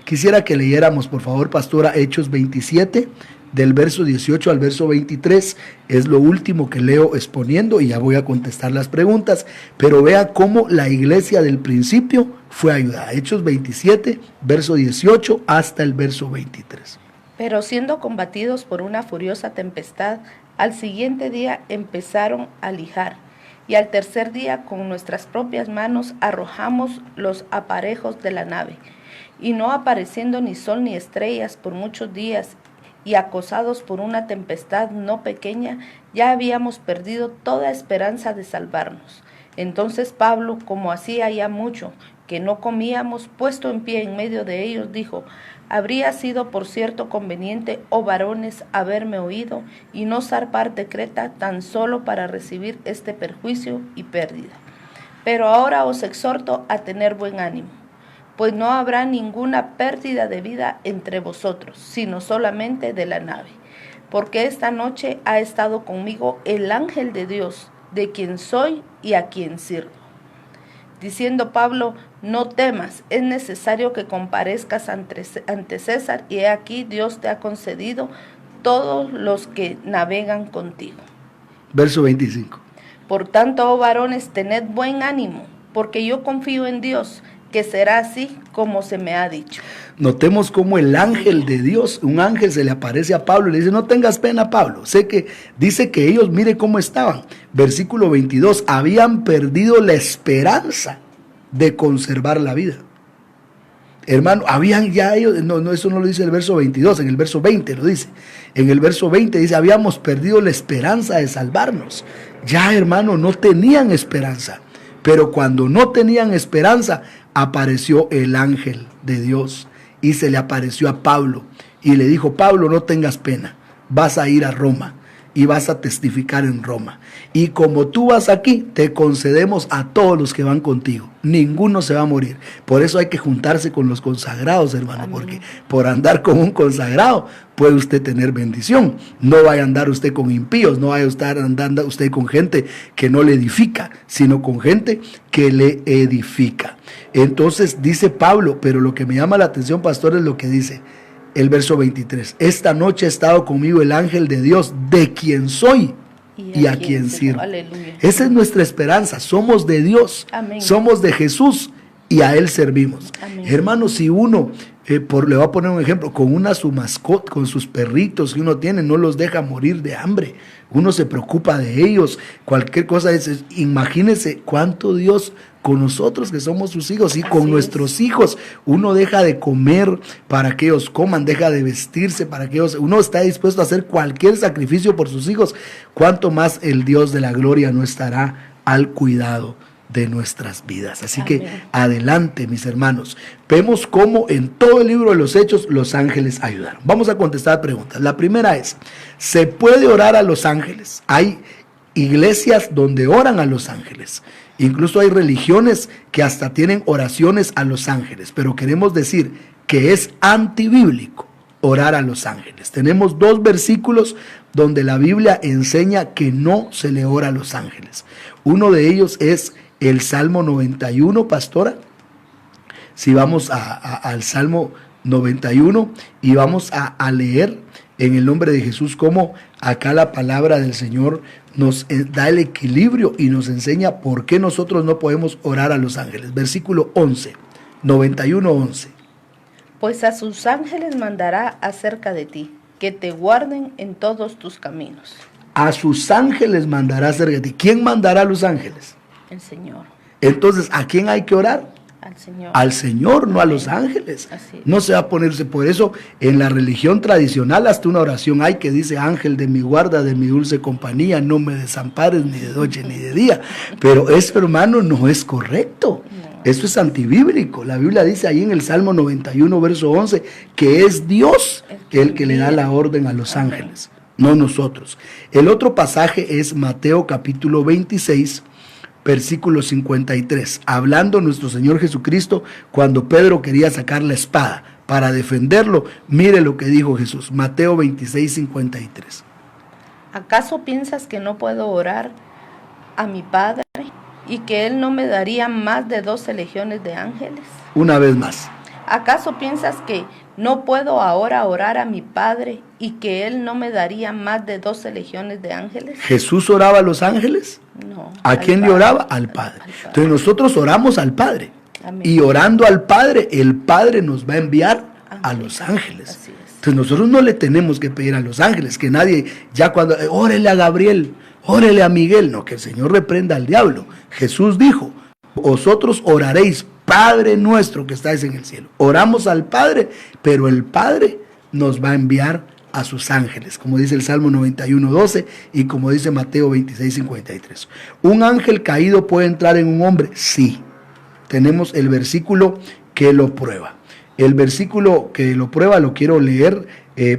Quisiera que leyéramos, por favor, pastora, Hechos 27, del verso 18 al verso 23, es lo último que leo exponiendo y ya voy a contestar las preguntas, pero vea cómo la iglesia del principio fue ayudada. Hechos 27, verso 18 hasta el verso 23. Pero siendo combatidos por una furiosa tempestad, al siguiente día empezaron a lijar, y al tercer día con nuestras propias manos arrojamos los aparejos de la nave, y no apareciendo ni sol ni estrellas por muchos días, y acosados por una tempestad no pequeña, ya habíamos perdido toda esperanza de salvarnos. Entonces Pablo, como hacía ya mucho que no comíamos, puesto en pie en medio de ellos, dijo: habría sido por cierto conveniente, oh varones, haberme oído y no zarpar de Creta tan solo para recibir este perjuicio y pérdida. Pero ahora os exhorto a tener buen ánimo, pues no habrá ninguna pérdida de vida entre vosotros, sino solamente de la nave. Porque esta noche ha estado conmigo el ángel de Dios, de quien soy y a quien sirvo. Diciendo Pablo: no temas, es necesario que comparezcas ante César, y he aquí Dios te ha concedido todos los que navegan contigo. Verso 25. Por tanto, oh varones, tened buen ánimo, porque yo confío en Dios, que será así como se me ha dicho. Notemos cómo el ángel de Dios, un ángel se le aparece a Pablo y le dice: no tengas pena, Pablo. Sé que dice que ellos, mire cómo estaban. Versículo 22, habían perdido la esperanza de conservar la vida. Hermano, habían ya ellos, no, eso no lo dice el verso 22, en el verso 20 lo dice. En el verso 20 dice: habíamos perdido la esperanza de salvarnos. Ya, hermano, no tenían esperanza. Pero cuando no tenían esperanza, apareció el ángel de Dios y se le apareció a Pablo y le dijo: Pablo, no tengas pena, vas a ir a Roma y vas a testificar en Roma. Y como tú vas aquí, te concedemos a todos los que van contigo. Ninguno se va a morir. Por eso hay que juntarse con los consagrados, hermano. Amén. Porque por andar con un consagrado puede usted tener bendición. No vaya a andar usted con impíos, no vaya a estar andando usted con gente que no le edifica, sino con gente que le edifica. Entonces dice Pablo, pero lo que me llama la atención, pastor, es lo que dice el verso 23. Esta noche ha estado conmigo el ángel de Dios, de quien soy y a quien sirvo. Aleluya. Esa es nuestra esperanza. Somos de Dios. Amén. Somos de Jesús y a Él servimos. Amén. Hermanos, si uno, le voy a poner un ejemplo, con su mascota, con sus perritos que uno tiene, no los deja morir de hambre. Uno se preocupa de ellos, cualquier cosa. Imagínense cuánto Dios con nosotros que somos sus hijos, y con nuestros hijos uno deja de comer para que ellos coman, deja de vestirse para que ellos, uno está dispuesto a hacer cualquier sacrificio por sus hijos. Cuánto más el Dios de la gloria no estará al cuidado de nuestras vidas. Así que adelante, mis hermanos. Vemos cómo en todo el libro de los Hechos los ángeles ayudaron. Vamos a contestar preguntas. La primera es: ¿se puede orar a los ángeles? Hay iglesias donde oran a los ángeles. Incluso hay religiones que hasta tienen oraciones a los ángeles, pero queremos decir que es antibíblico orar a los ángeles. Tenemos 2 versículos donde la Biblia enseña que no se le ora a los ángeles. Uno de ellos es el Salmo 91, pastora. Si vamos al Salmo 91 y vamos a leer en el nombre de Jesús cómo acá la palabra del Señor nos da el equilibrio y nos enseña por qué nosotros no podemos orar a los ángeles. Versículo 11, 91, 11. Pues a sus ángeles mandará acerca de ti, que te guarden en todos tus caminos. A sus ángeles mandará acerca de ti. ¿Quién mandará a los ángeles? El Señor. Entonces, ¿a quién hay que orar? Al Señor. Al Señor, no a los ángeles. Así es. No se va a ponerse. Por eso, en la religión tradicional, hasta una oración hay que dice: ángel de mi guarda, de mi dulce compañía, no me desampares ni de noche ni de día. Pero eso, hermano, no es correcto. Eso es antibíblico. La Biblia dice ahí en el Salmo 91, verso 11, que es Dios el que le da la orden a los ángeles, no nosotros. El otro pasaje es Mateo capítulo 26, versículo 53, hablando nuestro Señor Jesucristo cuando Pedro quería sacar la espada para defenderlo. Mire lo que dijo Jesús, Mateo 26, 53. ¿Acaso piensas que no puedo orar a mi Padre y que Él no me daría más de 12 legiones de ángeles? Una vez más. ¿Acaso piensas que no puedo ahora orar a mi Padre y que Él no me daría más de 12 legiones de ángeles? ¿Jesús oraba a los ángeles? No. ¿A quién le oraba? Al Padre. Entonces nosotros oramos al Padre. Amén. Y orando al Padre, el Padre nos va a enviar a los ángeles. Así es. Entonces nosotros no le tenemos que pedir a los ángeles, que nadie, ya cuando, órele a Gabriel, órele a Miguel, no, que el Señor reprenda al diablo. Jesús dijo: vosotros oraréis, Padre nuestro que estáis en el cielo. Oramos al Padre, pero el Padre nos va a enviar a sus ángeles, como dice el Salmo 91, 12 y como dice Mateo 26, 53. ¿Un ángel caído puede entrar en un hombre? Sí. Tenemos el versículo que lo prueba. El versículo que lo prueba lo quiero leer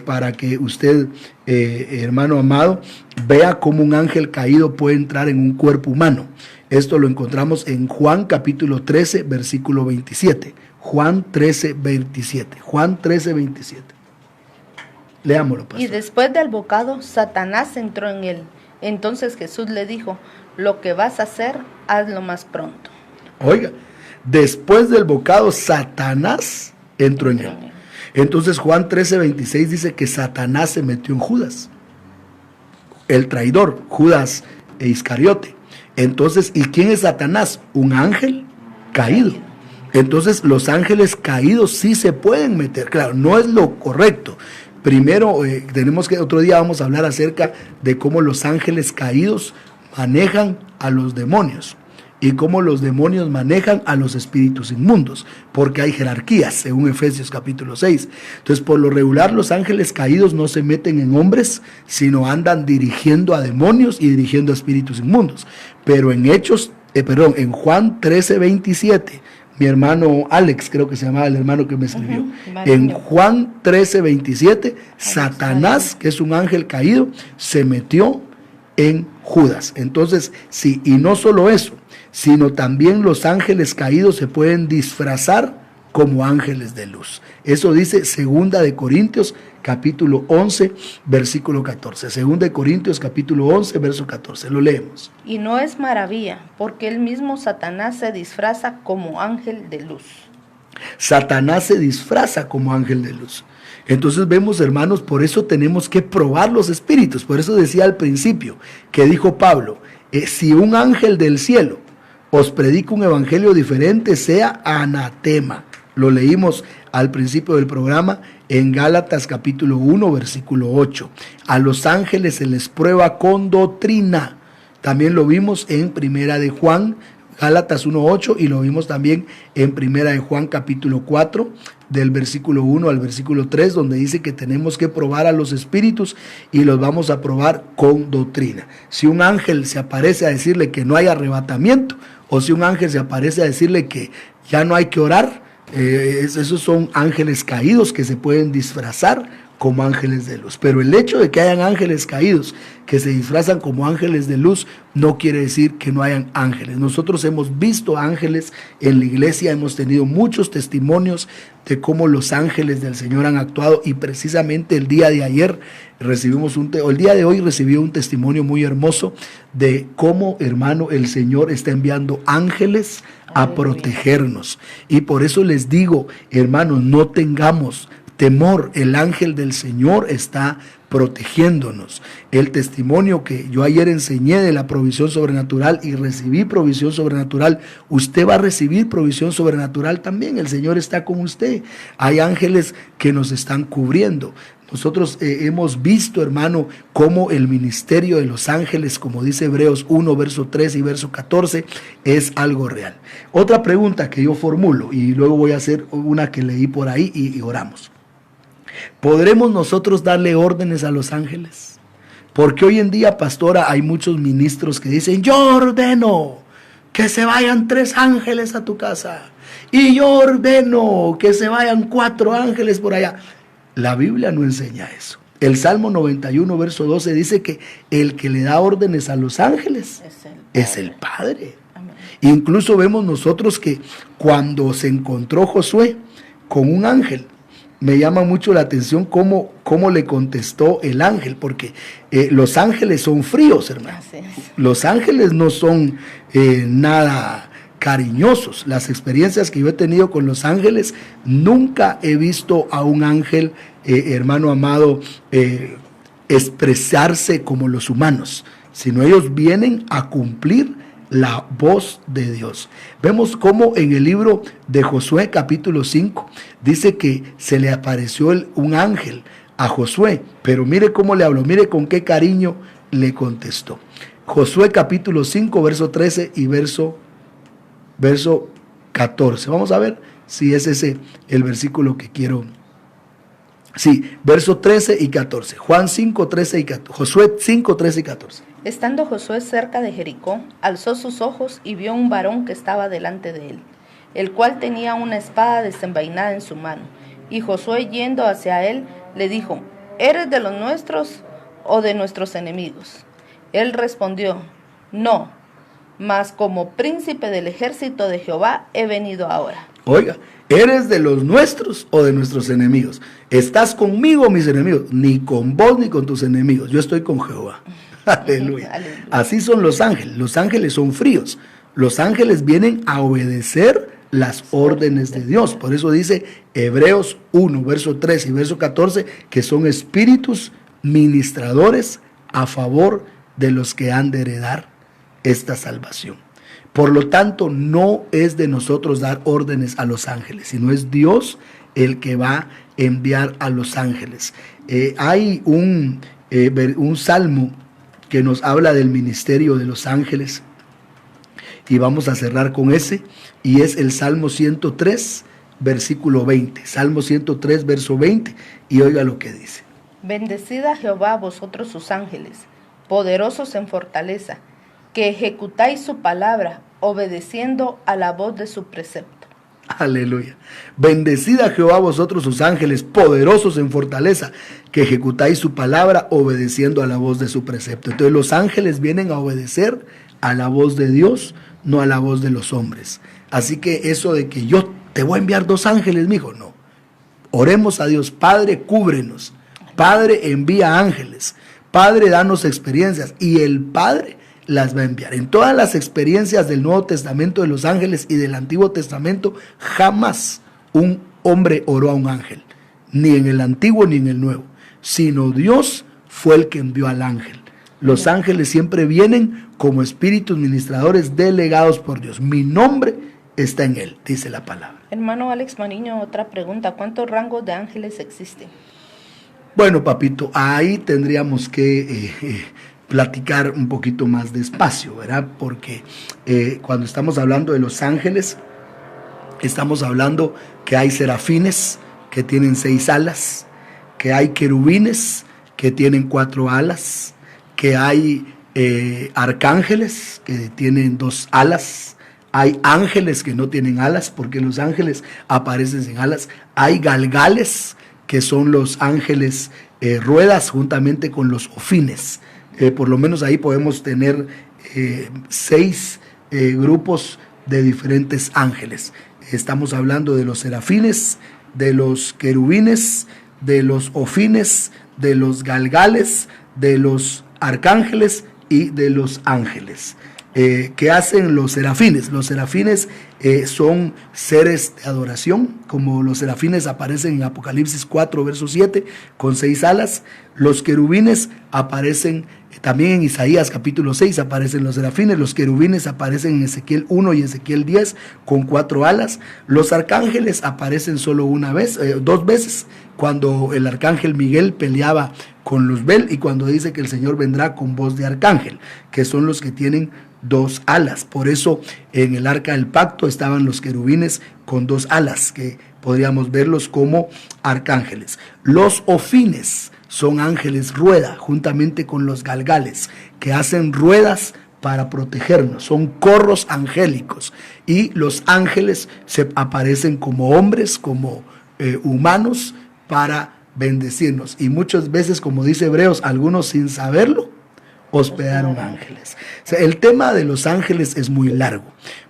para que usted, hermano amado, vea cómo un ángel caído puede entrar en un cuerpo humano. Esto lo encontramos en Juan capítulo 13, versículo 27. Juan 13, 27. Juan 13, 27. Leámoslo, pastor. Y después del bocado, Satanás entró en él. Entonces Jesús le dijo: lo que vas a hacer, hazlo más pronto. Oiga, después del bocado, Satanás entró en él. Entonces Juan 13, 26 dice que Satanás se metió en Judas, el traidor, Judas e Iscariote. Entonces, ¿y quién es Satanás? Un ángel caído. Entonces, los ángeles caídos sí se pueden meter. Claro, no es lo correcto. Primero, otro día vamos a hablar acerca de cómo los ángeles caídos manejan a los demonios y cómo los demonios manejan a los espíritus inmundos, porque hay jerarquías, según Efesios capítulo 6. Entonces, por lo regular, los ángeles caídos no se meten en hombres, sino andan dirigiendo a demonios y dirigiendo a espíritus inmundos. Pero en en Juan 13, 27, mi hermano Alex, creo que se llamaba el hermano que me escribió, en Juan 13, 27, Satanás, que es un ángel caído, se metió en Judas. Entonces, sí, y no solo eso, sino también los ángeles caídos se pueden disfrazar como ángeles de luz. Eso dice 2 de Corintios capítulo 11, versículo 14. 2 de Corintios capítulo 11, verso 14. Lo leemos. Y no es maravilla, porque el mismo Satanás se disfraza como ángel de luz. Satanás se disfraza como ángel de luz. Entonces vemos, hermanos, por eso tenemos que probar los espíritus. Por eso decía al principio que dijo Pablo, si un ángel del cielo os predica un evangelio diferente, sea anatema. Lo leímos al principio del programa en Gálatas capítulo 1, versículo 8. A los ángeles se les prueba con doctrina. También lo vimos en Primera de Juan, Gálatas 1:8, y lo vimos también en Primera de Juan capítulo 4, del versículo 1 al versículo 3, donde dice que tenemos que probar a los espíritus y los vamos a probar con doctrina. Si un ángel se aparece a decirle que no hay arrebatamiento, o si un ángel se aparece a decirle que ya no hay que orar, esos son ángeles caídos que se pueden disfrazar como ángeles de luz. Pero el hecho de que hayan ángeles caídos que se disfrazan como ángeles de luz no quiere decir que no hayan ángeles. Nosotros hemos visto ángeles en la iglesia, hemos tenido muchos testimonios de cómo los ángeles del Señor han actuado, y precisamente el día de ayer el día de hoy recibí un testimonio muy hermoso de cómo, hermano, el Señor está enviando ángeles a protegernos. Y por eso les digo, hermanos, no tengamos temor, el ángel del Señor está protegiéndonos. El testimonio que yo ayer enseñé de la provisión sobrenatural y recibí provisión sobrenatural, usted va a recibir provisión sobrenatural también. El Señor está con usted. Hay ángeles que nos están cubriendo. Nosotros hemos visto, hermano, cómo el ministerio de los ángeles, como dice Hebreos 1, verso 13 y verso 14, es algo real. Otra pregunta que yo formulo, y luego voy a hacer una que leí por ahí y oramos. ¿Podremos nosotros darle órdenes a los ángeles? Porque hoy en día, pastora, hay muchos ministros que dicen: yo ordeno que se vayan 3 ángeles a tu casa, y yo ordeno que se vayan 4 ángeles por allá. La Biblia no enseña eso. El Salmo 91, verso 12 dice que el que le da órdenes a los ángeles es el Padre. Amén. Incluso vemos nosotros que cuando se encontró Josué con un ángel, me llama mucho la atención cómo le contestó el ángel, porque los ángeles son fríos, hermano. Los ángeles no son nada cariñosos. Las experiencias que yo he tenido con los ángeles, nunca he visto a un ángel, hermano amado, expresarse como los humanos, sino ellos vienen a cumplir la voz de Dios. Vemos cómo en el libro de Josué capítulo 5 dice que se le apareció un ángel a Josué, pero mire cómo le habló, mire con qué cariño le contestó. Josué capítulo 5 verso 13 y verso 14. Vamos a ver si es ese el versículo que quiero. Sí, verso 13 y 14. Juan 5, 13 y 14. Josué 5, 13 y 14. Estando Josué cerca de Jericó, alzó sus ojos y vio un varón que estaba delante de él, el cual tenía una espada desenvainada en su mano. Y Josué, yendo hacia él, le dijo: ¿eres de los nuestros o de nuestros enemigos? Él respondió: no, mas como príncipe del ejército de Jehová he venido ahora. Oiga, ¿eres de los nuestros o de nuestros enemigos? ¿Estás conmigo, mis enemigos? Ni con vos ni con tus enemigos, yo estoy con Jehová. Aleluya. Aleluya. Así son los ángeles. Los ángeles son fríos. Los ángeles vienen a obedecer las órdenes de Dios. Por eso dice Hebreos 1, verso 3 y verso 14, que son espíritus ministradores a favor de los que han de heredar esta salvación. Por lo tanto, no es de nosotros dar órdenes a los ángeles, sino es Dios el que va a enviar a los ángeles. Hay un salmo que nos habla del ministerio de los ángeles, y vamos a cerrar con ese, y es el Salmo 103, versículo 20. Salmo 103, verso 20, y oiga lo que dice. Bendecid a Jehová vosotros sus ángeles, poderosos en fortaleza, que ejecutáis su palabra, obedeciendo a la voz de su precepto. Aleluya. Bendecid a Jehová vosotros sus ángeles, poderosos en fortaleza, que ejecutáis su palabra, obedeciendo a la voz de su precepto. Entonces los ángeles vienen a obedecer a la voz de Dios, no a la voz de los hombres. Así que eso de que yo te voy a enviar 2 ángeles, mijo, no. Oremos a Dios: Padre, cúbrenos. Padre, envía ángeles. Padre, danos experiencias. Y el Padre las va a enviar. En todas las experiencias del Nuevo Testamento de los ángeles y del Antiguo Testamento, jamás un hombre oró a un ángel, ni en el Antiguo ni en el Nuevo, sino Dios fue el que envió al ángel. Los ángeles siempre vienen como espíritus ministradores delegados por Dios. Mi nombre está en él, dice la palabra. Hermano Alex Mariño, otra pregunta: ¿cuántos rangos de ángeles existen? Bueno, papito, ahí tendríamos que platicar un poquito más despacio, ¿verdad? Porque cuando estamos hablando de los ángeles, estamos hablando que hay serafines que tienen 6 alas, que hay querubines que tienen 4 alas, que hay arcángeles que tienen 2 alas, hay ángeles que no tienen alas, porque los ángeles aparecen sin alas, hay galgales que son los ángeles ruedas juntamente con los ofines. Por lo menos ahí podemos tener 6 grupos de diferentes ángeles. Estamos hablando de los serafines, de los querubines, de los ofines, de los galgales, de los arcángeles y de los ángeles. ¿Qué hacen los serafines? Los serafines son seres de adoración, como los serafines aparecen en Apocalipsis 4, verso 7, con 6 alas. Los querubines aparecen también en Isaías capítulo 6, aparecen los serafines. Los querubines aparecen en Ezequiel 1 y Ezequiel 10 con 4 alas. Los arcángeles aparecen solo 2 veces, cuando el arcángel Miguel peleaba con Luzbel y cuando dice que el Señor vendrá con voz de arcángel, que son los que tienen 2 alas. Por eso en el arca del pacto estaban los querubines con 2 alas, que podríamos verlos como arcángeles. Los ofines son ángeles rueda, juntamente con los galgales, que hacen ruedas para protegernos, son corros angélicos. Y los ángeles se aparecen como hombres, como humanos, para bendecirnos. Y muchas veces, como dice Hebreos, algunos sin saberlo, hospedaron ángeles. O sea, el tema de los ángeles es muy largo,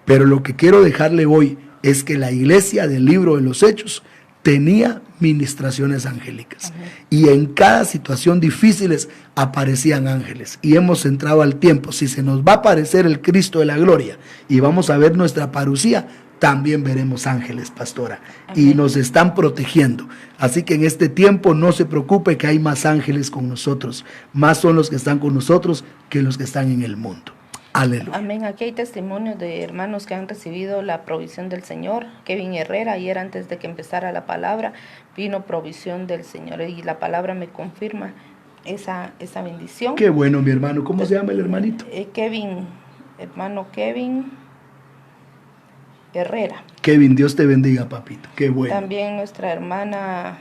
pero lo que quiero dejarle hoy es que la iglesia del libro de los Hechos tenía ministraciones angélicas. Amén. Y en cada situación difícil aparecían ángeles. Y hemos entrado al tiempo. Si se nos va a aparecer el Cristo de la gloria y vamos a ver nuestra parucía, también veremos ángeles, pastora. Amén. Y nos están protegiendo. Así que en este tiempo no se preocupe, que hay más ángeles con nosotros. Más son los que están con nosotros que los que están en el mundo. Aleluya. Amén. Aquí hay testimonios de hermanos que han recibido la provisión del Señor. Kevin Herrera, ayer antes de que empezara la palabra, vino provisión del Señor. Y la palabra me confirma esa bendición. Qué bueno, mi hermano. ¿Cómo se llama el hermanito? Hermano Kevin Herrera. Kevin, Dios te bendiga, papito. Qué bueno. También nuestra hermana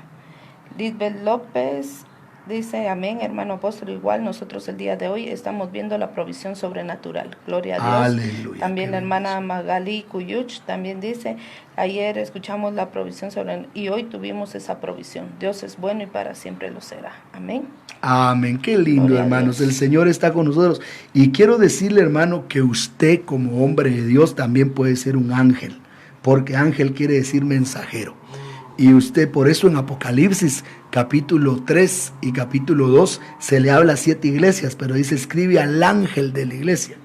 Lisbeth López dice: amén, hermano apóstol. Igual nosotros el día de hoy estamos viendo la provisión sobrenatural. Gloria a Dios. Aleluya. También la hermana Magali Cuyuch también dice: ayer escuchamos la provisión y hoy tuvimos esa provisión. Dios es bueno y para siempre lo será. Amén. Amén. Qué lindo, gloria, hermanos. El Señor está con nosotros. Y quiero decirle, hermano, que usted como hombre de Dios también puede ser un ángel, porque ángel quiere decir mensajero. Y usted, por eso en Apocalipsis capítulo 3 y capítulo 2 se le habla a 7 iglesias, pero dice: escribe al ángel de la iglesia.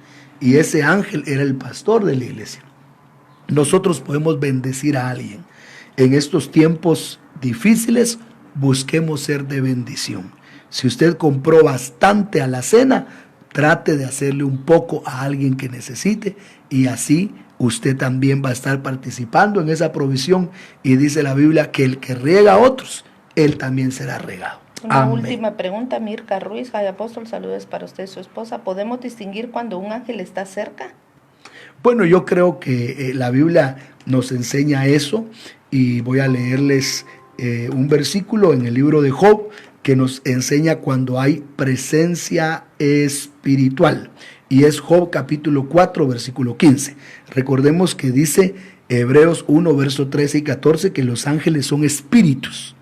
Y ese ángel era el pastor de la iglesia. Nosotros podemos bendecir a alguien. En estos tiempos difíciles, busquemos ser de bendición. Si usted compró bastante a la cena, trate de hacerle un poco a alguien que necesite, y así usted también va a estar participando en esa provisión. Y dice la Biblia que el que riega a otros, él también será regado. Una Amén. última pregunta, Mirka Ruiz. Ay, apóstol, saludos para usted y su esposa. ¿Podemos distinguir cuando un ángel está cerca? Bueno, yo creo que la Biblia nos enseña eso, y voy a leerles un versículo en el libro de Job que nos enseña cuando hay presencia espiritual. Y es Job capítulo 4, versículo 15. Recordemos que dice Hebreos 1, verso 13 y 14, que los ángeles son espíritus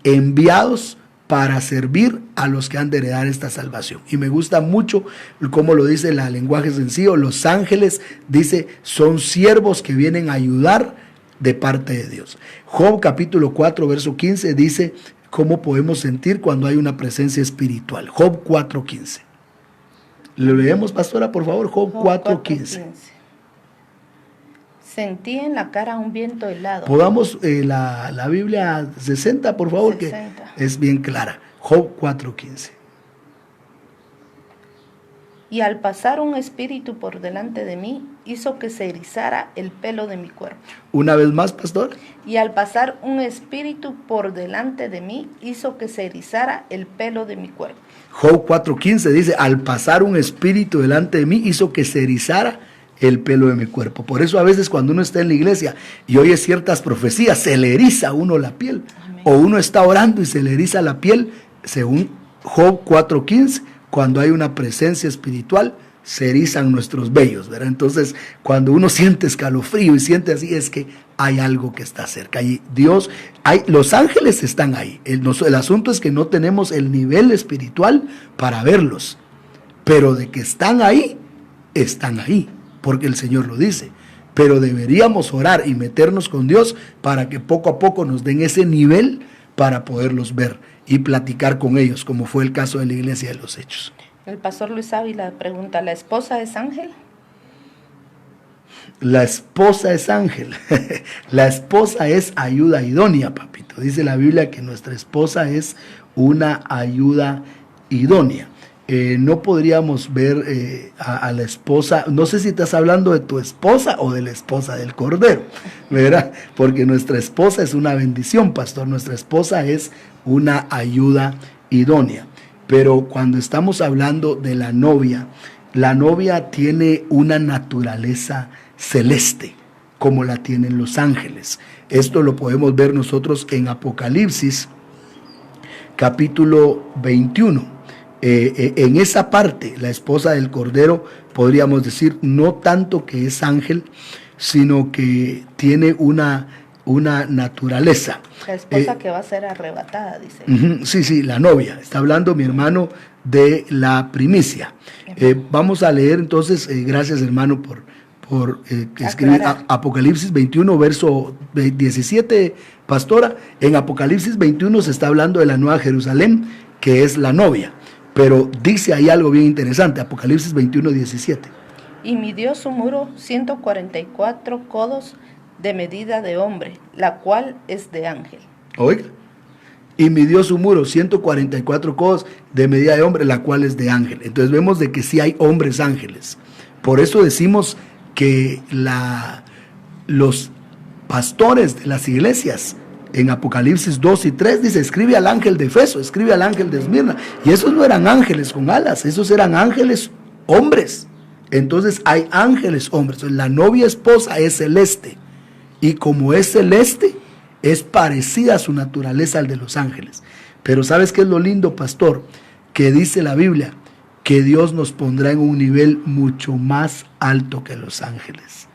enviados para servir a los que han de heredar esta salvación. Y me gusta mucho cómo lo dice el lenguaje sencillo. Los ángeles, dice, son siervos que vienen a ayudar de parte de Dios. Job capítulo 4, verso 15 dice cómo podemos sentir cuando hay una presencia espiritual. Job 4, 15. ¿Lo leemos, pastora, por favor? Job 4, 15. Sentí en la cara un viento helado. Podamos la Biblia 60, por favor, 60. Que es bien clara. Job 4, 15. Y al pasar un espíritu por delante de mí, hizo que se erizara el pelo de mi cuerpo. Una vez más, pastor. Y al pasar un espíritu por delante de mí, hizo que se erizara el pelo de mi cuerpo. Job 4:15 dice: al pasar un espíritu delante de mí, hizo que se erizara el pelo de mi cuerpo. Por eso a veces cuando uno está en la iglesia y oye ciertas profecías, se le eriza a uno la piel. Amén. O uno está orando y se le eriza la piel, según Job 4:15. Cuando hay una presencia espiritual, se erizan nuestros vellos, ¿verdad? Entonces, cuando uno siente escalofrío y siente así, es que hay algo que está cerca. Y Dios, los ángeles están ahí. El asunto es que no tenemos el nivel espiritual para verlos, pero de que están ahí, porque el Señor lo dice. Pero deberíamos orar y meternos con Dios para que poco a poco nos den ese nivel para poderlos ver y platicar con ellos, como fue el caso de la iglesia de los Hechos. El pastor Luis Ávila pregunta, ¿la esposa es ángel? La esposa es ángel. La esposa es ayuda idónea, papito. Dice la Biblia que nuestra esposa es una ayuda idónea. No podríamos ver a la esposa, no sé si estás hablando de tu esposa o de la esposa del Cordero, ¿verdad? Porque nuestra esposa es una bendición, pastor. Nuestra esposa es una ayuda idónea. Pero cuando estamos hablando de la novia tiene una naturaleza celeste, como la tienen los ángeles. Esto lo podemos ver nosotros en Apocalipsis, capítulo 21. En esa parte, la esposa del Cordero, podríamos decir, no tanto que es ángel, sino que tiene una naturaleza. La esposa que va a ser arrebatada, dice. Sí, la novia. Está hablando mi hermano de la primicia. Vamos a leer entonces, gracias hermano por escribir Apocalipsis 21, verso 17, pastora. En Apocalipsis 21 se está hablando de la Nueva Jerusalén, que es la novia. Pero dice ahí algo bien interesante, Apocalipsis 21, 17. Y midió su muro 144 codos de medida de hombre, la cual es de ángel. Oiga, y midió su muro 144 codos de medida de hombre, la cual es de ángel. Entonces vemos de que sí hay hombres ángeles. Por eso decimos que los pastores de las iglesias, en Apocalipsis 2 y 3 dice, escribe al ángel de Efeso, escribe al ángel de Esmirna. Y esos no eran ángeles con alas, esos eran ángeles hombres. Entonces hay ángeles hombres. La novia esposa es celeste. Y como es celeste, es parecida a su naturaleza al de los ángeles. Pero ¿sabes qué es lo lindo, pastor? Que dice la Biblia que Dios nos pondrá en un nivel mucho más alto que los ángeles.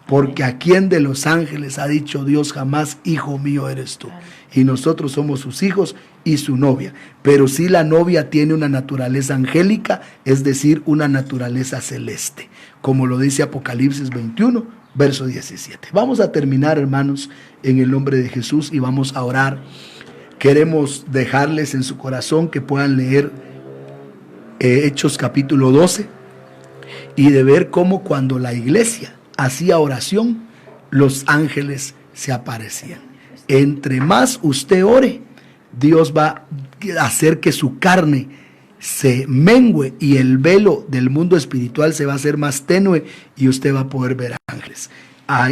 Porque a quien de los ángeles ha dicho Dios jamás, hijo mío eres tú. Y nosotros somos sus hijos y su novia. Pero sí, la novia tiene una naturaleza angélica, es decir, una naturaleza celeste. Como lo dice Apocalipsis 21, verso 17. Vamos a terminar, hermanos, en el nombre de Jesús y vamos a orar. Queremos dejarles en su corazón que puedan leer Hechos capítulo 12 y de ver cómo cuando la iglesia hacía oración, los ángeles se aparecían. Entre más usted ore, Dios va a hacer que su carne se mengüe y el velo del mundo espiritual se va a hacer más tenue y usted va a poder ver ángeles.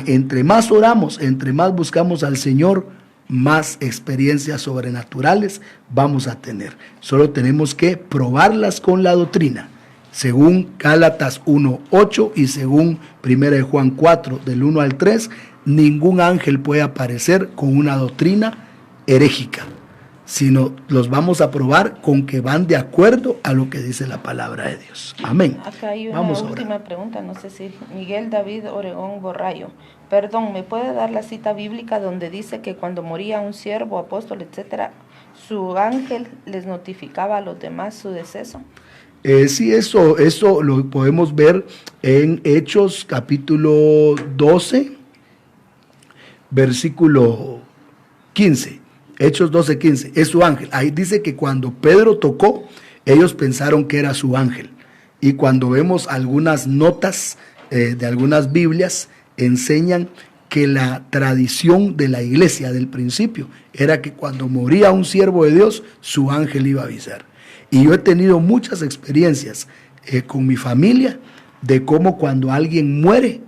Entre más oramos, entre más buscamos al Señor, más experiencias sobrenaturales vamos a tener. Solo tenemos que probarlas con la doctrina. Según Gálatas 1:8 y según 1 Juan 4, del 1 al 3, ningún ángel puede aparecer con una doctrina herégica, sino los vamos a probar con que van de acuerdo a lo que dice la palabra de Dios. Amén. Acá hay una Vamos a última pregunta, no sé si Miguel David Oregón Borrayo. Perdón, ¿me puede dar la cita bíblica donde dice que cuando moría un siervo, apóstol, etcétera, su ángel les notificaba a los demás su deceso? Sí, eso lo podemos ver en Hechos capítulo 12, versículo 15. Hechos 12, 15. Es su ángel. Ahí dice que cuando Pedro tocó, ellos pensaron que era su ángel. Y cuando vemos algunas notas de algunas Biblias, enseñan que la tradición de la iglesia del principio era que cuando moría un siervo de Dios, su ángel iba a avisar. Y yo he tenido muchas experiencias con mi familia de cómo cuando alguien muere,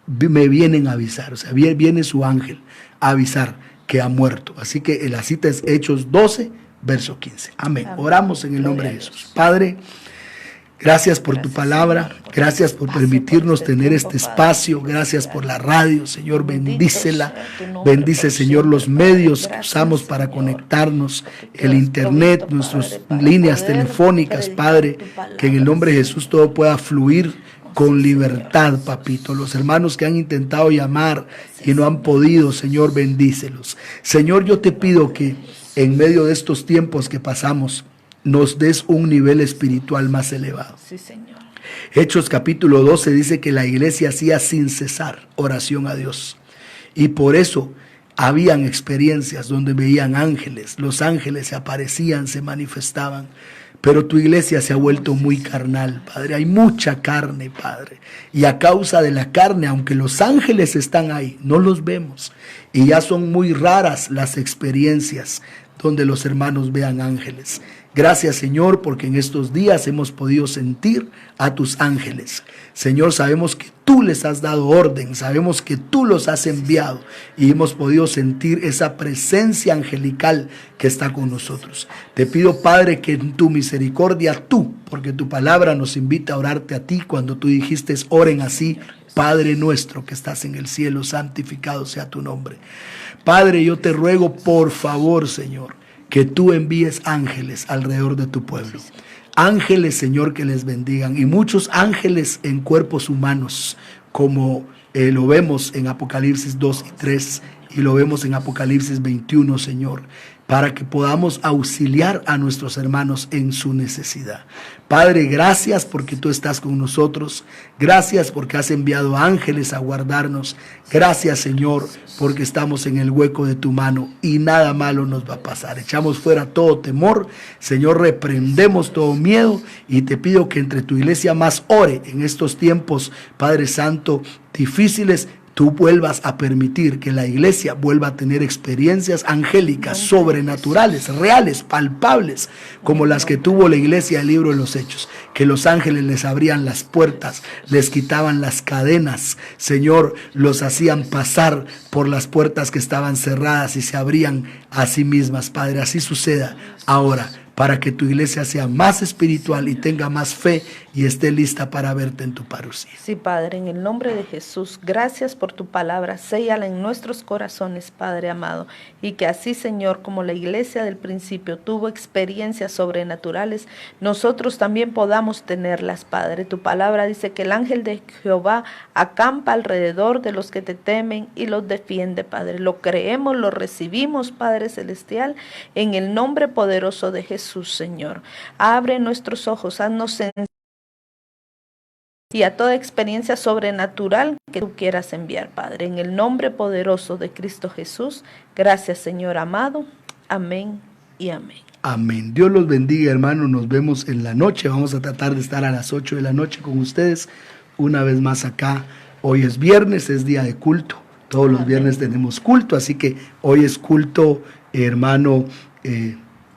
me vienen a avisar. O sea, viene su ángel a avisar que ha muerto. Así que la cita es Hechos 12, verso 15. Amén. Oramos en el nombre de Jesús. Padre, gracias por tu palabra, gracias por permitirnos tener este espacio, gracias por la radio, Señor, bendícela, bendice, Señor, los medios que usamos para conectarnos, el internet, nuestras líneas telefónicas, Padre, que en el nombre de Jesús todo pueda fluir con libertad, papito. Los hermanos que han intentado llamar y no han podido, Señor, bendícelos. Señor, yo te pido que en medio de estos tiempos que pasamos, nos des un nivel espiritual más elevado. Sí, Señor. Hechos capítulo 12 dice que la iglesia hacía sin cesar oración a Dios. Y por eso habían experiencias donde veían ángeles. Los ángeles se aparecían, se manifestaban. Pero tu iglesia se ha vuelto muy carnal, Padre. Hay mucha carne, Padre. Y a causa de la carne, aunque los ángeles están ahí, no los vemos. Y ya son muy raras las experiencias donde los hermanos vean ángeles. Gracias, Señor, porque en estos días hemos podido sentir a tus ángeles. Señor, sabemos que tú les has dado orden, sabemos que tú los has enviado y hemos podido sentir esa presencia angelical que está con nosotros. Te pido, Padre, que en tu misericordia tú, porque tu palabra nos invita a orarte a ti cuando tú dijiste, oren así, Padre nuestro que estás en el cielo, santificado sea tu nombre. Padre, yo te ruego, por favor, Señor, que tú envíes ángeles alrededor de tu pueblo. Ángeles, Señor, que les bendigan. Y muchos ángeles en cuerpos humanos, como lo vemos en Apocalipsis 2 y 3, y lo vemos en Apocalipsis 21, Señor, para que podamos auxiliar a nuestros hermanos en su necesidad. Padre, gracias porque tú estás con nosotros. Gracias porque has enviado ángeles a guardarnos. Gracias, Señor, porque estamos en el hueco de tu mano y nada malo nos va a pasar. Echamos fuera todo temor. Señor, reprendemos todo miedo y te pido que entre tu iglesia más ore en estos tiempos, Padre Santo, difíciles, tú vuelvas a permitir que la iglesia vuelva a tener experiencias angélicas, sobrenaturales, reales, palpables, como las que tuvo la iglesia del libro de los Hechos, que los ángeles les abrían las puertas, les quitaban las cadenas, Señor, los hacían pasar por las puertas que estaban cerradas y se abrían a sí mismas. Padre, así suceda ahora, para que tu iglesia sea más espiritual y tenga más fe y esté lista para verte en tu parucía. Sí, Padre, en el nombre de Jesús, gracias por tu palabra, séllala en nuestros corazones, Padre amado, y que así, Señor, como la iglesia del principio tuvo experiencias sobrenaturales, nosotros también podamos tenerlas, Padre. Tu palabra dice que el ángel de Jehová acampa alrededor de los que te temen y los defiende, Padre. Lo creemos, lo recibimos, Padre celestial, en el nombre poderoso de Jesús. Señor, abre nuestros ojos, haznos sensibles y a toda experiencia sobrenatural que tú quieras enviar, Padre, en el nombre poderoso de Cristo Jesús. Gracias, Señor amado. Amén y amén. Amén. Dios los bendiga, hermanos. Nos vemos en la noche. Vamos a tratar de estar a las 8 de la noche con ustedes una vez más acá. Hoy es viernes, es día de culto. Todos los viernes tenemos culto, así que hoy es culto, hermano,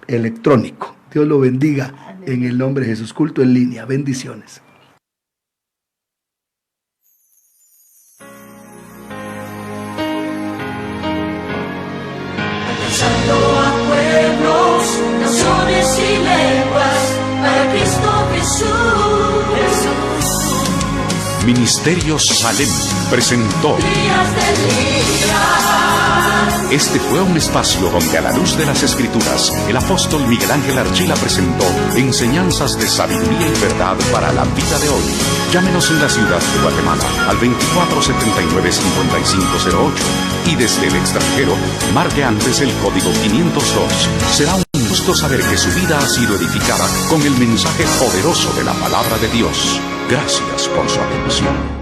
electrónico. Dios lo bendiga en el nombre de Jesús. Culto en línea. Bendiciones. Alcanzando a pueblos, naciones y lenguas, para Cristo Jesús. Ministerio Salem presentó. Días del día. Este fue un espacio donde a la luz de las Escrituras, el apóstol Miguel Ángel Archila presentó enseñanzas de sabiduría y verdad para la vida de hoy. Llámenos en la ciudad de Guatemala al 2479-5508 y desde el extranjero, marque antes el código 502. Será un gusto saber que su vida ha sido edificada con el mensaje poderoso de la palabra de Dios. Gracias por su atención.